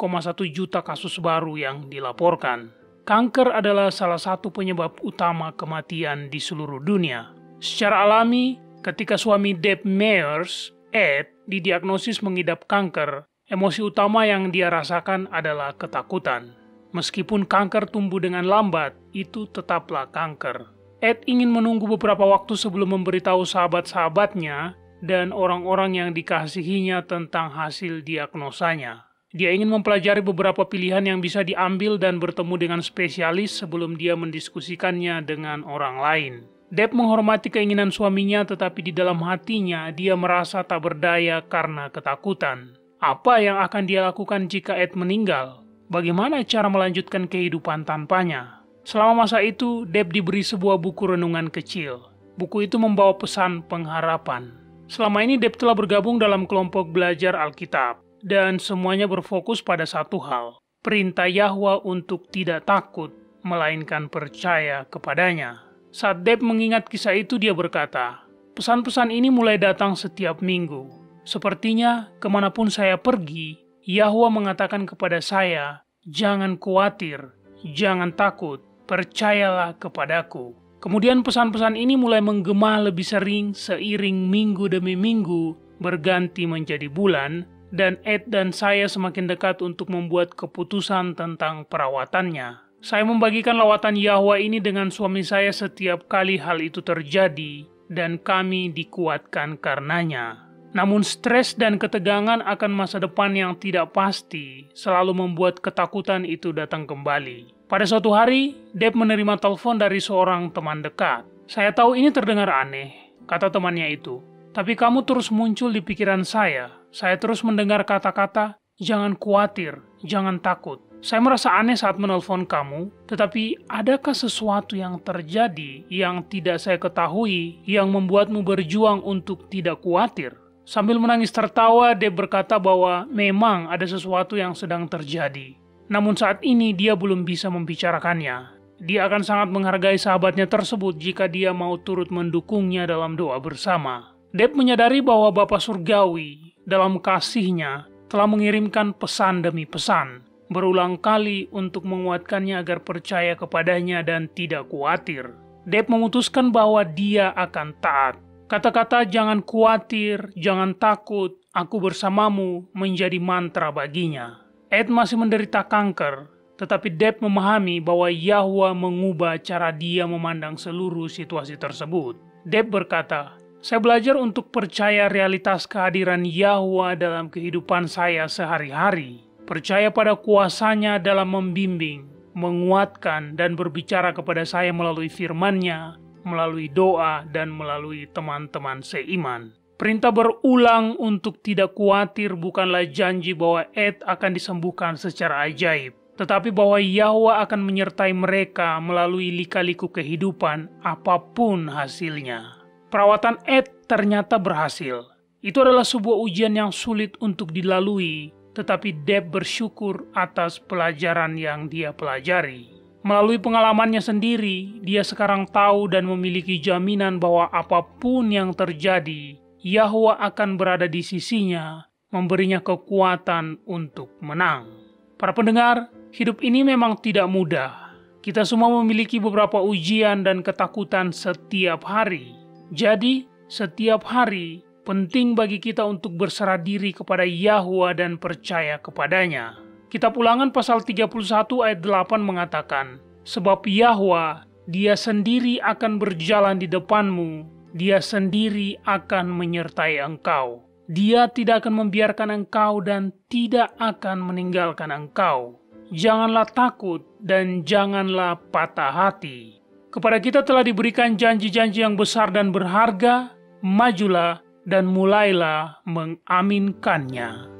juta kasus baru yang dilaporkan. Kanker adalah salah satu penyebab utama kematian di seluruh dunia. Secara alami, ketika suami Deb Meyers, Ed, didiagnosis mengidap kanker, emosi utama yang dia rasakan adalah ketakutan. Meskipun kanker tumbuh dengan lambat, itu tetaplah kanker. Ed ingin menunggu beberapa waktu sebelum memberitahu sahabat-sahabatnya dan orang-orang yang dikasihinya tentang hasil diagnosanya. Dia ingin mempelajari beberapa pilihan yang bisa diambil dan bertemu dengan spesialis sebelum dia mendiskusikannya dengan orang lain. Deb menghormati keinginan suaminya, tetapi di dalam hatinya dia merasa tak berdaya karena ketakutan. Apa yang akan dia lakukan jika Ed meninggal? Bagaimana cara melanjutkan kehidupan tanpanya? Selama masa itu, Deb diberi sebuah buku renungan kecil. Buku itu membawa pesan pengharapan. Selama ini Deb telah bergabung dalam kelompok belajar Alkitab, dan semuanya berfokus pada satu hal, perintah Yahwa untuk tidak takut, melainkan percaya kepadanya. Saat Deb mengingat kisah itu, dia berkata, pesan-pesan ini mulai datang setiap minggu. Sepertinya kemanapun saya pergi, Yahwa mengatakan kepada saya, jangan khawatir, jangan takut, percayalah kepadaku. Kemudian pesan-pesan ini mulai menggema lebih sering seiring minggu demi minggu berganti menjadi bulan, dan Ed dan saya semakin dekat untuk membuat keputusan tentang perawatannya. Saya membagikan lawatan Yahwa ini dengan suami saya setiap kali hal itu terjadi, dan kami dikuatkan karenanya. Namun stres dan ketegangan akan masa depan yang tidak pasti selalu membuat ketakutan itu datang kembali. Pada suatu hari, Deb menerima telepon dari seorang teman dekat. Saya tahu ini terdengar aneh, kata temannya itu. Tapi kamu terus muncul di pikiran saya. Saya terus mendengar kata-kata, jangan khawatir, jangan takut. Saya merasa aneh saat menelpon kamu, tetapi adakah sesuatu yang terjadi yang tidak saya ketahui yang membuatmu berjuang untuk tidak khawatir? Sambil menangis tertawa, Deb berkata bahwa memang ada sesuatu yang sedang terjadi. Namun saat ini dia belum bisa membicarakannya. Dia akan sangat menghargai sahabatnya tersebut jika dia mau turut mendukungnya dalam doa bersama. Deb menyadari bahwa Bapa Surgawi dalam kasih-Nya telah mengirimkan pesan demi pesan, berulang kali untuk menguatkannya agar percaya kepadanya dan tidak khawatir. Deb memutuskan bahwa dia akan taat. Kata-kata jangan khawatir, jangan takut, aku bersamamu menjadi mantra baginya. Ed masih menderita kanker, tetapi Deb memahami bahwa Yahwa mengubah cara dia memandang seluruh situasi tersebut. Deb berkata, saya belajar untuk percaya realitas kehadiran Yahwa dalam kehidupan saya sehari-hari. Percaya pada kuasa-Nya dalam membimbing, menguatkan, dan berbicara kepada saya melalui firman-Nya, melalui doa, dan melalui teman-teman seiman. Perintah berulang untuk tidak khawatir bukanlah janji bahwa Ed akan disembuhkan secara ajaib, tetapi bahwa Yahwa akan menyertai mereka melalui lika-liku kehidupan apapun hasilnya. Perawatan Ed ternyata berhasil. Itu adalah sebuah ujian yang sulit untuk dilalui, tetapi Deb bersyukur atas pelajaran yang dia pelajari. Melalui pengalamannya sendiri, dia sekarang tahu dan memiliki jaminan bahwa apapun yang terjadi, Yahwa akan berada di sisinya, memberinya kekuatan untuk menang. Para pendengar, hidup ini memang tidak mudah. Kita semua memiliki beberapa ujian dan ketakutan setiap hari. Jadi, setiap hari penting bagi kita untuk berserah diri kepada Yahwa dan percaya kepadanya. Kitab Ulangan pasal 31 ayat 8 mengatakan, "Sebab Yahwa, Dia sendiri akan berjalan di depanmu, Dia sendiri akan menyertai engkau. Dia tidak akan membiarkan engkau dan tidak akan meninggalkan engkau. Janganlah takut dan janganlah patah hati." Kepada kita telah diberikan janji-janji yang besar dan berharga. Majulah dan mulailah mengaminkannya.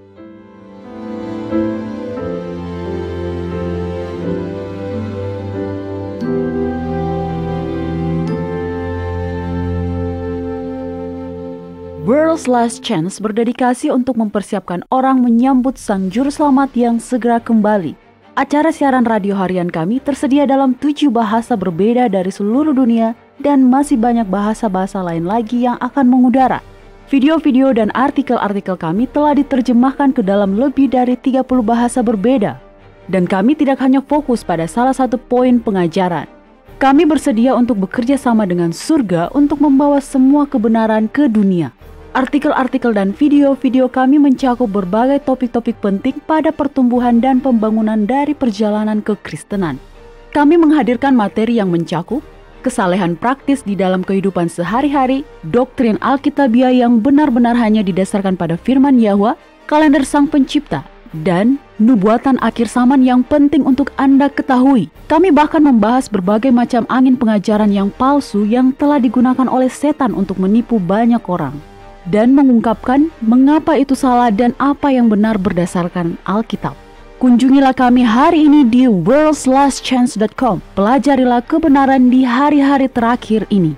World's Last Chance berdedikasi untuk mempersiapkan orang menyambut Sang Juru Selamat yang segera kembali. Acara siaran radio harian kami tersedia dalam 7 bahasa berbeda dari seluruh dunia dan masih banyak bahasa-bahasa lain lagi yang akan mengudara. Video-video dan artikel-artikel kami telah diterjemahkan ke dalam lebih dari 30 bahasa berbeda. Dan kami tidak hanya fokus pada salah satu poin pengajaran. Kami bersedia untuk bekerja sama dengan surga untuk membawa semua kebenaran ke dunia. Artikel-artikel dan video-video kami mencakup berbagai topik-topik penting pada pertumbuhan dan pembangunan dari perjalanan kekristenan. Kami menghadirkan materi yang mencakup kesalehan praktis di dalam kehidupan sehari-hari, doktrin Alkitabiah yang benar-benar hanya didasarkan pada firman Yahwa, kalender Sang Pencipta, dan nubuatan akhir zaman yang penting untuk Anda ketahui. Kami bahkan membahas berbagai macam angin pengajaran yang palsu yang telah digunakan oleh setan untuk menipu banyak orang, dan mengungkapkan mengapa itu salah dan apa yang benar berdasarkan Alkitab. Kunjungilah kami hari ini di worldslastchance.com. Pelajarilah kebenaran di hari-hari terakhir ini.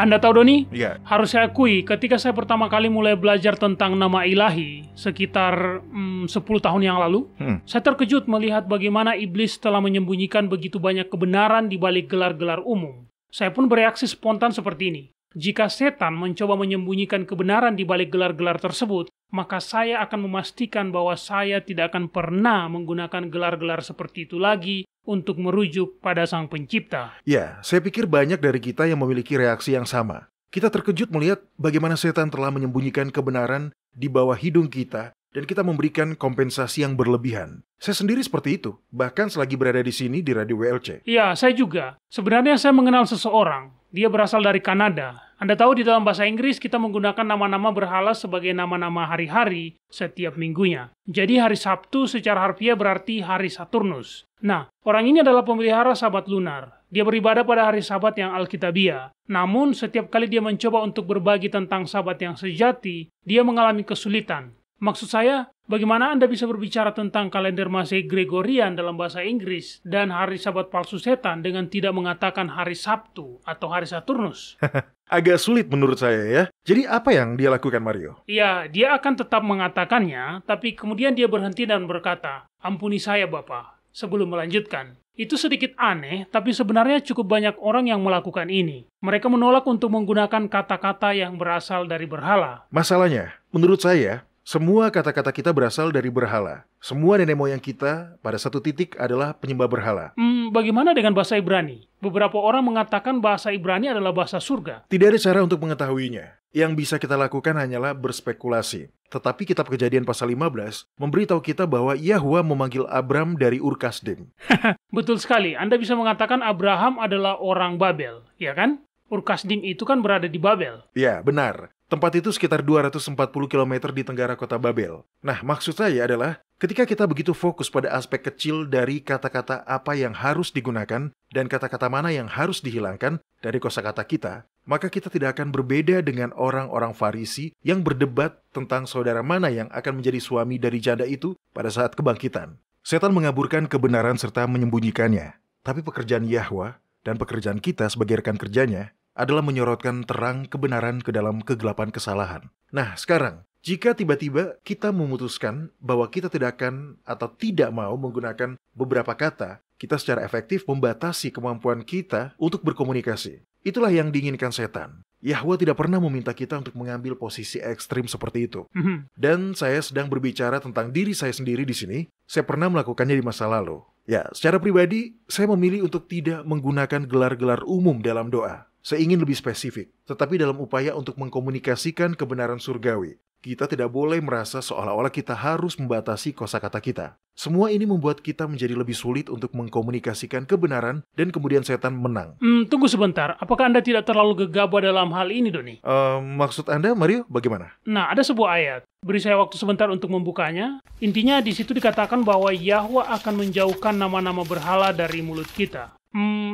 Anda tahu, Doni? Iya. Harus saya akui, ketika saya pertama kali mulai belajar tentang nama ilahi, sekitar 10 tahun yang lalu, saya terkejut melihat bagaimana iblis telah menyembunyikan begitu banyak kebenaran di balik gelar-gelar umum. Saya pun bereaksi spontan seperti ini. Jika setan mencoba menyembunyikan kebenaran di balik gelar-gelar tersebut, maka saya akan memastikan bahwa saya tidak akan pernah menggunakan gelar-gelar seperti itu lagi untuk merujuk pada Sang Pencipta. Ya, saya pikir banyak dari kita yang memiliki reaksi yang sama. Kita terkejut melihat bagaimana setan telah menyembunyikan kebenaran di bawah hidung kita dan kita memberikan kompensasi yang berlebihan. Saya sendiri seperti itu, bahkan selagi berada di sini di Radio WLC. Ya, saya juga. Sebenarnya saya mengenal seseorang. Dia berasal dari Kanada. Anda tahu di dalam bahasa Inggris kita menggunakan nama-nama berhala sebagai nama-nama hari-hari setiap minggunya. Jadi hari Sabtu secara harfiah berarti hari Saturnus. Nah, orang ini adalah pemelihara sabat lunar. Dia beribadah pada hari Sabat yang Alkitabiah. Namun, setiap kali dia mencoba untuk berbagi tentang Sabat yang sejati, dia mengalami kesulitan. Maksud saya, bagaimana Anda bisa berbicara tentang kalender Masehi Gregorian dalam bahasa Inggris dan hari Sabat palsu setan dengan tidak mengatakan hari Sabtu atau hari Saturnus? Agak sulit menurut saya ya. Jadi apa yang dia lakukan, Mario? Ya, dia akan tetap mengatakannya, tapi kemudian dia berhenti dan berkata, "Ampuni saya, Bapak," sebelum melanjutkan. Itu sedikit aneh, tapi sebenarnya cukup banyak orang yang melakukan ini. Mereka menolak untuk menggunakan kata-kata yang berasal dari berhala. Masalahnya, menurut saya, semua kata-kata kita berasal dari berhala. Semua nenek moyang kita pada satu titik adalah penyembah berhala. Bagaimana dengan bahasa Ibrani? Beberapa orang mengatakan bahasa Ibrani adalah bahasa surga. Tidak ada cara untuk mengetahuinya. Yang bisa kita lakukan hanyalah berspekulasi. Tetapi kitab Kejadian pasal 15 memberitahu kita bahwa Yahwa memanggil Abram dari Ur Kasdim. Betul sekali. Anda bisa mengatakan Abraham adalah orang Babel, ya kan? Ur Kasdim itu kan berada di Babel. Ya, benar. Tempat itu sekitar 240 km di tenggara kota Babel. Nah, maksud saya adalah ketika kita begitu fokus pada aspek kecil dari kata-kata apa yang harus digunakan dan kata-kata mana yang harus dihilangkan dari kosakata kita, maka kita tidak akan berbeda dengan orang-orang Farisi yang berdebat tentang saudara mana yang akan menjadi suami dari janda itu pada saat kebangkitan. Setan mengaburkan kebenaran serta menyembunyikannya. Tapi pekerjaan Yahwa dan pekerjaan kita sebagai rekan kerjanya adalah menyorotkan terang kebenaran ke dalam kegelapan kesalahan. Nah, sekarang, Jika tiba-tiba kita memutuskan bahwa kita tidak akan atau tidak mau menggunakan beberapa kata, kita secara efektif membatasi kemampuan kita untuk berkomunikasi. Itulah yang diinginkan setan. Yahwa tidak pernah meminta kita untuk mengambil posisi ekstrim seperti itu. Dan saya sedang berbicara tentang diri saya sendiri di sini. Saya pernah melakukannya di masa lalu. Ya, secara pribadi, saya memilih untuk tidak menggunakan gelar-gelar umum dalam doa. Saya ingin lebih spesifik, tetapi dalam upaya untuk mengkomunikasikan kebenaran surgawi. Kita tidak boleh merasa seolah-olah kita harus membatasi kosakata kita. Semua ini membuat kita menjadi lebih sulit untuk mengkomunikasikan kebenaran dan kemudian setan menang. Tunggu sebentar, apakah Anda tidak terlalu gegabah dalam hal ini, Doni? Maksud Anda, Mario, bagaimana? Nah, ada sebuah ayat. Beri saya waktu sebentar untuk membukanya. Intinya di situ dikatakan bahwa Yahwa akan menjauhkan nama-nama berhala dari mulut kita.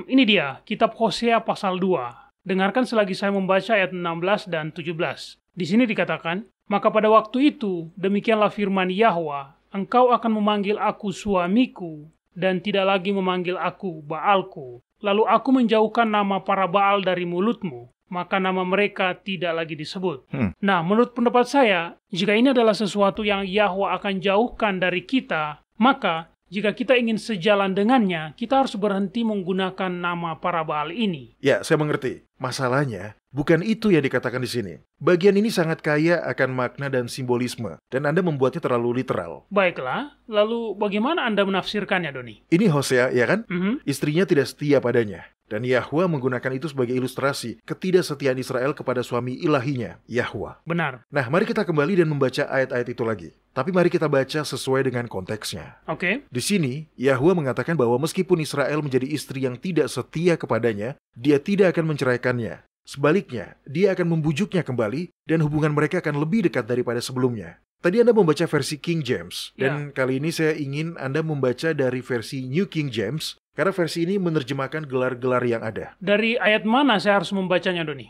Ini dia, kitab Hosea pasal 2. Dengarkan selagi saya membaca ayat 16 dan 17. Di sini dikatakan, maka pada waktu itu, demikianlah firman Yahwa, engkau akan memanggil aku suamiku, dan tidak lagi memanggil aku Baalku. Lalu aku menjauhkan nama para Baal dari mulutmu, maka nama mereka tidak lagi disebut. Nah, menurut pendapat saya, jika ini adalah sesuatu yang Yahwa akan jauhkan dari kita, maka jika kita ingin sejalan dengannya, kita harus berhenti menggunakan nama para Baal ini. Ya, saya mengerti. Masalahnya, bukan itu yang dikatakan di sini. Bagian ini sangat kaya akan makna dan simbolisme, dan Anda membuatnya terlalu literal. Baiklah, lalu bagaimana Anda menafsirkannya, Doni? Ini Hosea, ya kan? Istrinya tidak setia padanya. Dan Yahwa menggunakan itu sebagai ilustrasi ketidaksetiaan Israel kepada suami ilahinya, Yahwa. Benar. Nah, mari kita kembali dan membaca ayat-ayat itu lagi. Tapi mari kita baca sesuai dengan konteksnya. Oke. Di sini, Yahwa mengatakan bahwa meskipun Israel menjadi istri yang tidak setia kepadanya, dia tidak akan menceraikannya. Sebaliknya, dia akan membujuknya kembali dan hubungan mereka akan lebih dekat daripada sebelumnya. Tadi Anda membaca versi King James, dan kali ini saya ingin Anda membaca dari versi New King James, karena versi ini menerjemahkan gelar-gelar yang ada. Dari ayat mana saya harus membacanya, Doni?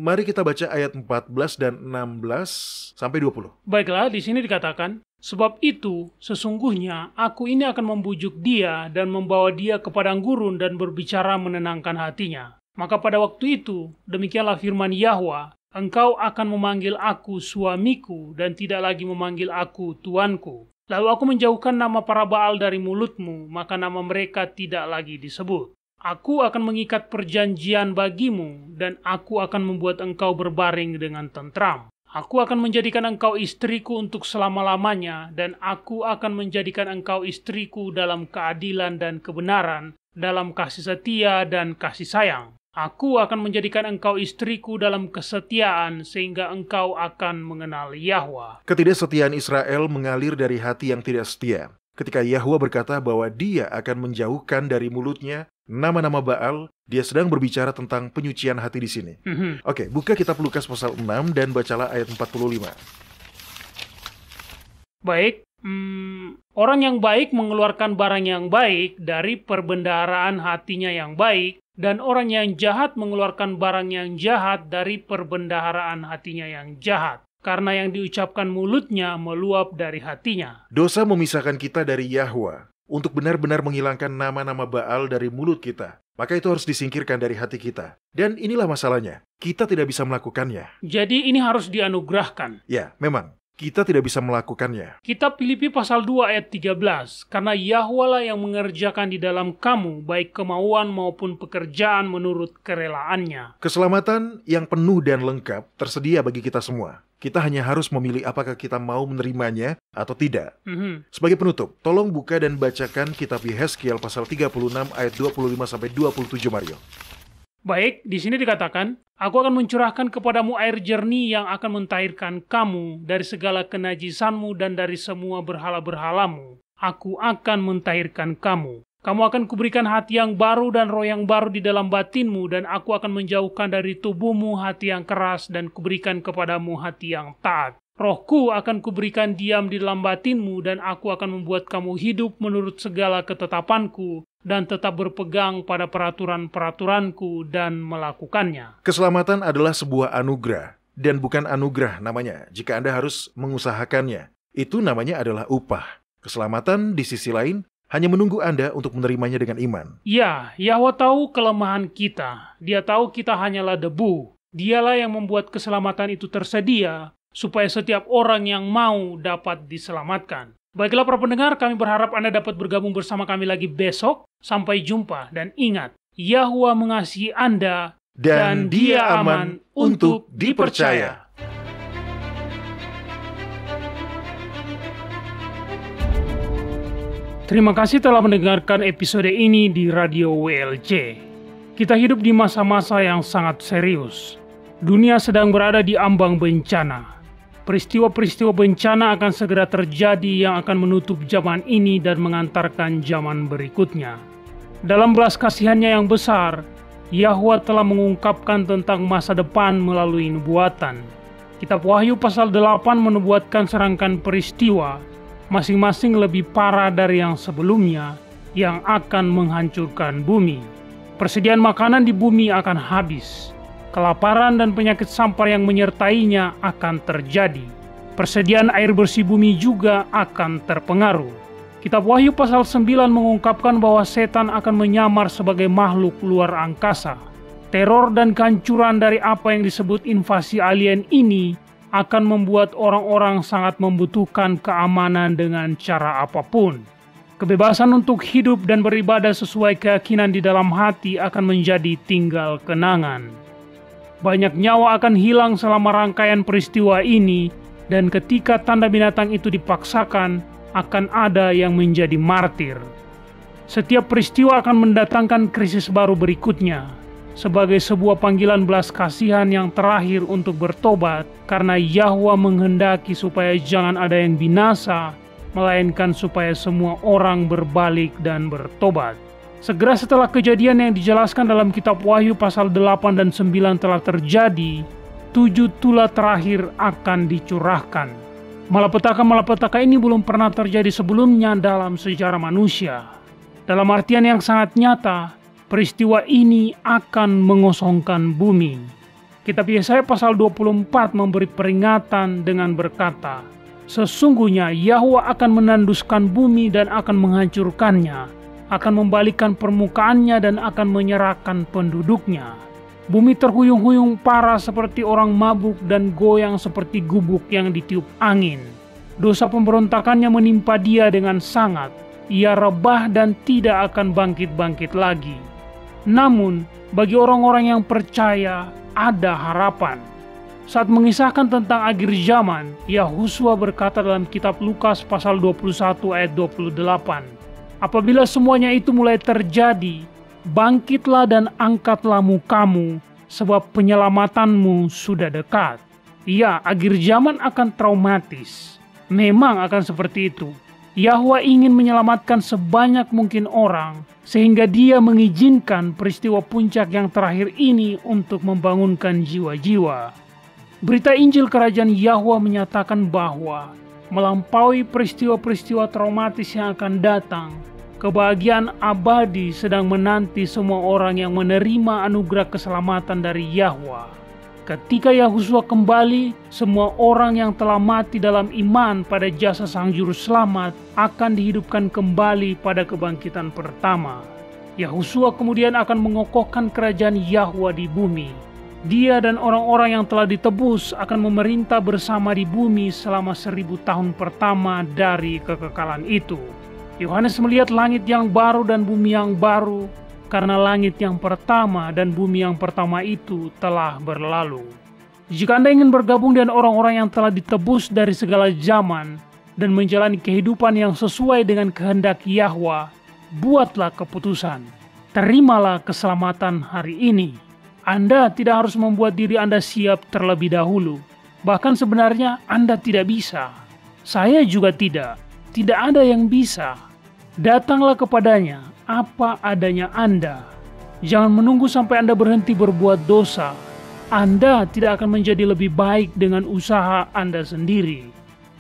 Mari kita baca ayat 14 dan 16 sampai 20. Baiklah, di sini dikatakan, sebab itu, sesungguhnya aku ini akan membujuk dia dan membawa dia ke padang gurun dan berbicara menenangkan hatinya. Maka pada waktu itu, demikianlah firman Yahwa, engkau akan memanggil aku suamiku dan tidak lagi memanggil aku tuanku. Lalu aku menjauhkan nama para Baal dari mulutmu, maka nama mereka tidak lagi disebut. Aku akan mengikat perjanjian bagimu, dan aku akan membuat engkau berbaring dengan tentram. Aku akan menjadikan engkau istriku untuk selama-lamanya, dan aku akan menjadikan engkau istriku dalam keadilan dan kebenaran, dalam kasih setia dan kasih sayang. Aku akan menjadikan engkau istriku dalam kesetiaan sehingga engkau akan mengenal Yahwa. Ketidaksetiaan Israel mengalir dari hati yang tidak setia. Ketika Yahwa berkata bahwa dia akan menjauhkan dari mulutnya nama-nama Baal, dia sedang berbicara tentang penyucian hati di sini. Oke, buka kitab Lukas pasal 6 dan bacalah ayat 45. Baik, orang yang baik mengeluarkan barang yang baik dari perbendaharaan hatinya yang baik, dan orang yang jahat mengeluarkan barang yang jahat dari perbendaharaan hatinya yang jahat. Karena yang diucapkan mulutnya meluap dari hatinya. Dosa memisahkan kita dari Yahwa. Untuk benar-benar menghilangkan nama-nama Baal dari mulut kita, maka itu harus disingkirkan dari hati kita. Dan inilah masalahnya, kita tidak bisa melakukannya. Jadi ini harus dianugerahkan. Ya, memang. Kita tidak bisa melakukannya. Kitab Filipi pasal 2 ayat 13. Karena Yahwa lah yang mengerjakan di dalam kamu, baik kemauan maupun pekerjaan menurut kerelaannya. Keselamatan yang penuh dan lengkap tersedia bagi kita semua. Kita hanya harus memilih apakah kita mau menerimanya atau tidak. Sebagai penutup, tolong buka dan bacakan kitab Yehezkiel pasal 36 ayat 25-27, Mario. Baik, di sini dikatakan, aku akan mencurahkan kepadamu air jernih yang akan mentahirkan kamu dari segala kenajisanmu dan dari semua berhala-berhalamu. Aku akan mentahirkan kamu. Kamu akan kuberikan hati yang baru dan roh yang baru di dalam batinmu, dan aku akan menjauhkan dari tubuhmu hati yang keras dan kuberikan kepadamu hati yang taat. Rohku akan kuberikan diam di dalam batinmu, dan aku akan membuat kamu hidup menurut segala ketetapanku, dan tetap berpegang pada peraturan-peraturanku dan melakukannya. Keselamatan adalah sebuah anugerah, dan bukan anugerah namanya jika Anda harus mengusahakannya. Itu namanya adalah upah. Keselamatan di sisi lain hanya menunggu Anda untuk menerimanya dengan iman. Ya, Yahwa tahu kelemahan kita. Dia tahu kita hanyalah debu. Dialah yang membuat keselamatan itu tersedia, supaya setiap orang yang mau dapat diselamatkan. Baiklah para pendengar, kami berharap Anda dapat bergabung bersama kami lagi besok. Sampai jumpa, dan ingat, Yahuwah mengasihi Anda dan Dia aman untuk dipercaya. Terima kasih telah mendengarkan episode ini di Radio WLC. Kita hidup di masa-masa yang sangat serius. Dunia sedang berada di ambang bencana. Peristiwa-peristiwa bencana akan segera terjadi yang akan menutup zaman ini dan mengantarkan zaman berikutnya. Dalam belas kasihannya yang besar, Yahuwah telah mengungkapkan tentang masa depan melalui nubuatan. Kitab Wahyu pasal 8 menubuatkan serangkaian peristiwa, masing-masing lebih parah dari yang sebelumnya, yang akan menghancurkan bumi. Persediaan makanan di bumi akan habis. Kelaparan dan penyakit sampar yang menyertainya akan terjadi. Persediaan air bersih bumi juga akan terpengaruh. Kitab Wahyu pasal 9 mengungkapkan bahwa setan akan menyamar sebagai makhluk luar angkasa. Teror dan kehancuran dari apa yang disebut invasi alien ini akan membuat orang-orang sangat membutuhkan keamanan dengan cara apapun. Kebebasan untuk hidup dan beribadah sesuai keyakinan di dalam hati akan menjadi tinggal kenangan. Banyak nyawa akan hilang selama rangkaian peristiwa ini, dan ketika tanda binatang itu dipaksakan, akan ada yang menjadi martir. Setiap peristiwa akan mendatangkan krisis baru berikutnya, sebagai sebuah panggilan belas kasihan yang terakhir untuk bertobat, karena Yahuwah menghendaki supaya jangan ada yang binasa, melainkan supaya semua orang berbalik dan bertobat. Segera setelah kejadian yang dijelaskan dalam kitab Wahyu pasal 8 dan 9 telah terjadi, 7 tula terakhir akan dicurahkan. Malapetaka-malapetaka ini belum pernah terjadi sebelumnya dalam sejarah manusia. Dalam artian yang sangat nyata, peristiwa ini akan mengosongkan bumi. Kitab Yesaya pasal 24 memberi peringatan dengan berkata, sesungguhnya Yahuwah akan menanduskan bumi dan akan menghancurkannya, akan membalikkan permukaannya dan akan menyerahkan penduduknya. Bumi terhuyung-huyung parah seperti orang mabuk dan goyang seperti gubuk yang ditiup angin. Dosa pemberontakannya menimpa dia dengan sangat. Ia rebah dan tidak akan bangkit-bangkit lagi. Namun, bagi orang-orang yang percaya, ada harapan. Saat mengisahkan tentang akhir zaman, Yahusua berkata dalam kitab Lukas pasal 21 ayat 28, apabila semuanya itu mulai terjadi, bangkitlah dan angkatlah mukamu, sebab penyelamatanmu sudah dekat. Ya, akhir zaman akan traumatis. Memang akan seperti itu. Yahuwah ingin menyelamatkan sebanyak mungkin orang, sehingga Dia mengizinkan peristiwa puncak yang terakhir ini untuk membangunkan jiwa-jiwa. Berita Injil Kerajaan Yahuwah menyatakan bahwa melampaui peristiwa-peristiwa traumatis yang akan datang, kebahagiaan abadi sedang menanti semua orang yang menerima anugerah keselamatan dari Yahuwah. Ketika Yahusua kembali, semua orang yang telah mati dalam iman pada jasa Sang Juru Selamat akan dihidupkan kembali pada kebangkitan pertama. Yahusua kemudian akan mengokohkan kerajaan Yahuwah di bumi. Dia dan orang-orang yang telah ditebus akan memerintah bersama di bumi selama 1000 tahun pertama dari kekekalan itu. Yohanes melihat langit yang baru dan bumi yang baru, karena langit yang pertama dan bumi yang pertama itu telah berlalu. Jika Anda ingin bergabung dengan orang-orang yang telah ditebus dari segala zaman dan menjalani kehidupan yang sesuai dengan kehendak Yahuwah, buatlah keputusan. Terimalah keselamatan hari ini. Anda tidak harus membuat diri Anda siap terlebih dahulu. Bahkan sebenarnya Anda tidak bisa. Saya juga tidak. Tidak ada yang bisa. Datanglah kepadanya apa adanya Anda. Jangan menunggu sampai Anda berhenti berbuat dosa. Anda tidak akan menjadi lebih baik dengan usaha Anda sendiri.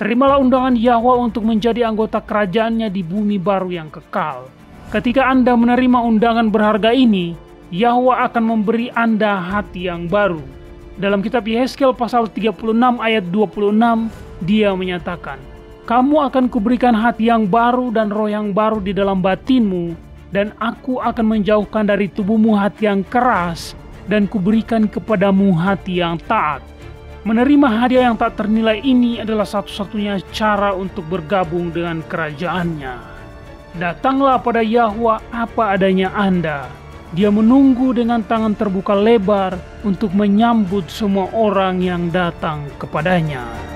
Terimalah undangan Yahuwah untuk menjadi anggota kerajaannya di bumi baru yang kekal. Ketika Anda menerima undangan berharga ini, Yahuwah akan memberi Anda hati yang baru. Dalam kitab Yehezkiel pasal 36 ayat 26, Dia menyatakan, kamu akan kuberikan hati yang baru dan roh yang baru di dalam batinmu, dan aku akan menjauhkan dari tubuhmu hati yang keras, dan kuberikan kepadamu hati yang taat. Menerima hadiah yang tak ternilai ini adalah satu-satunya cara untuk bergabung dengan kerajaannya. Datanglah pada Yahwa apa adanya Anda. Dia menunggu dengan tangan terbuka lebar untuk menyambut semua orang yang datang kepadanya.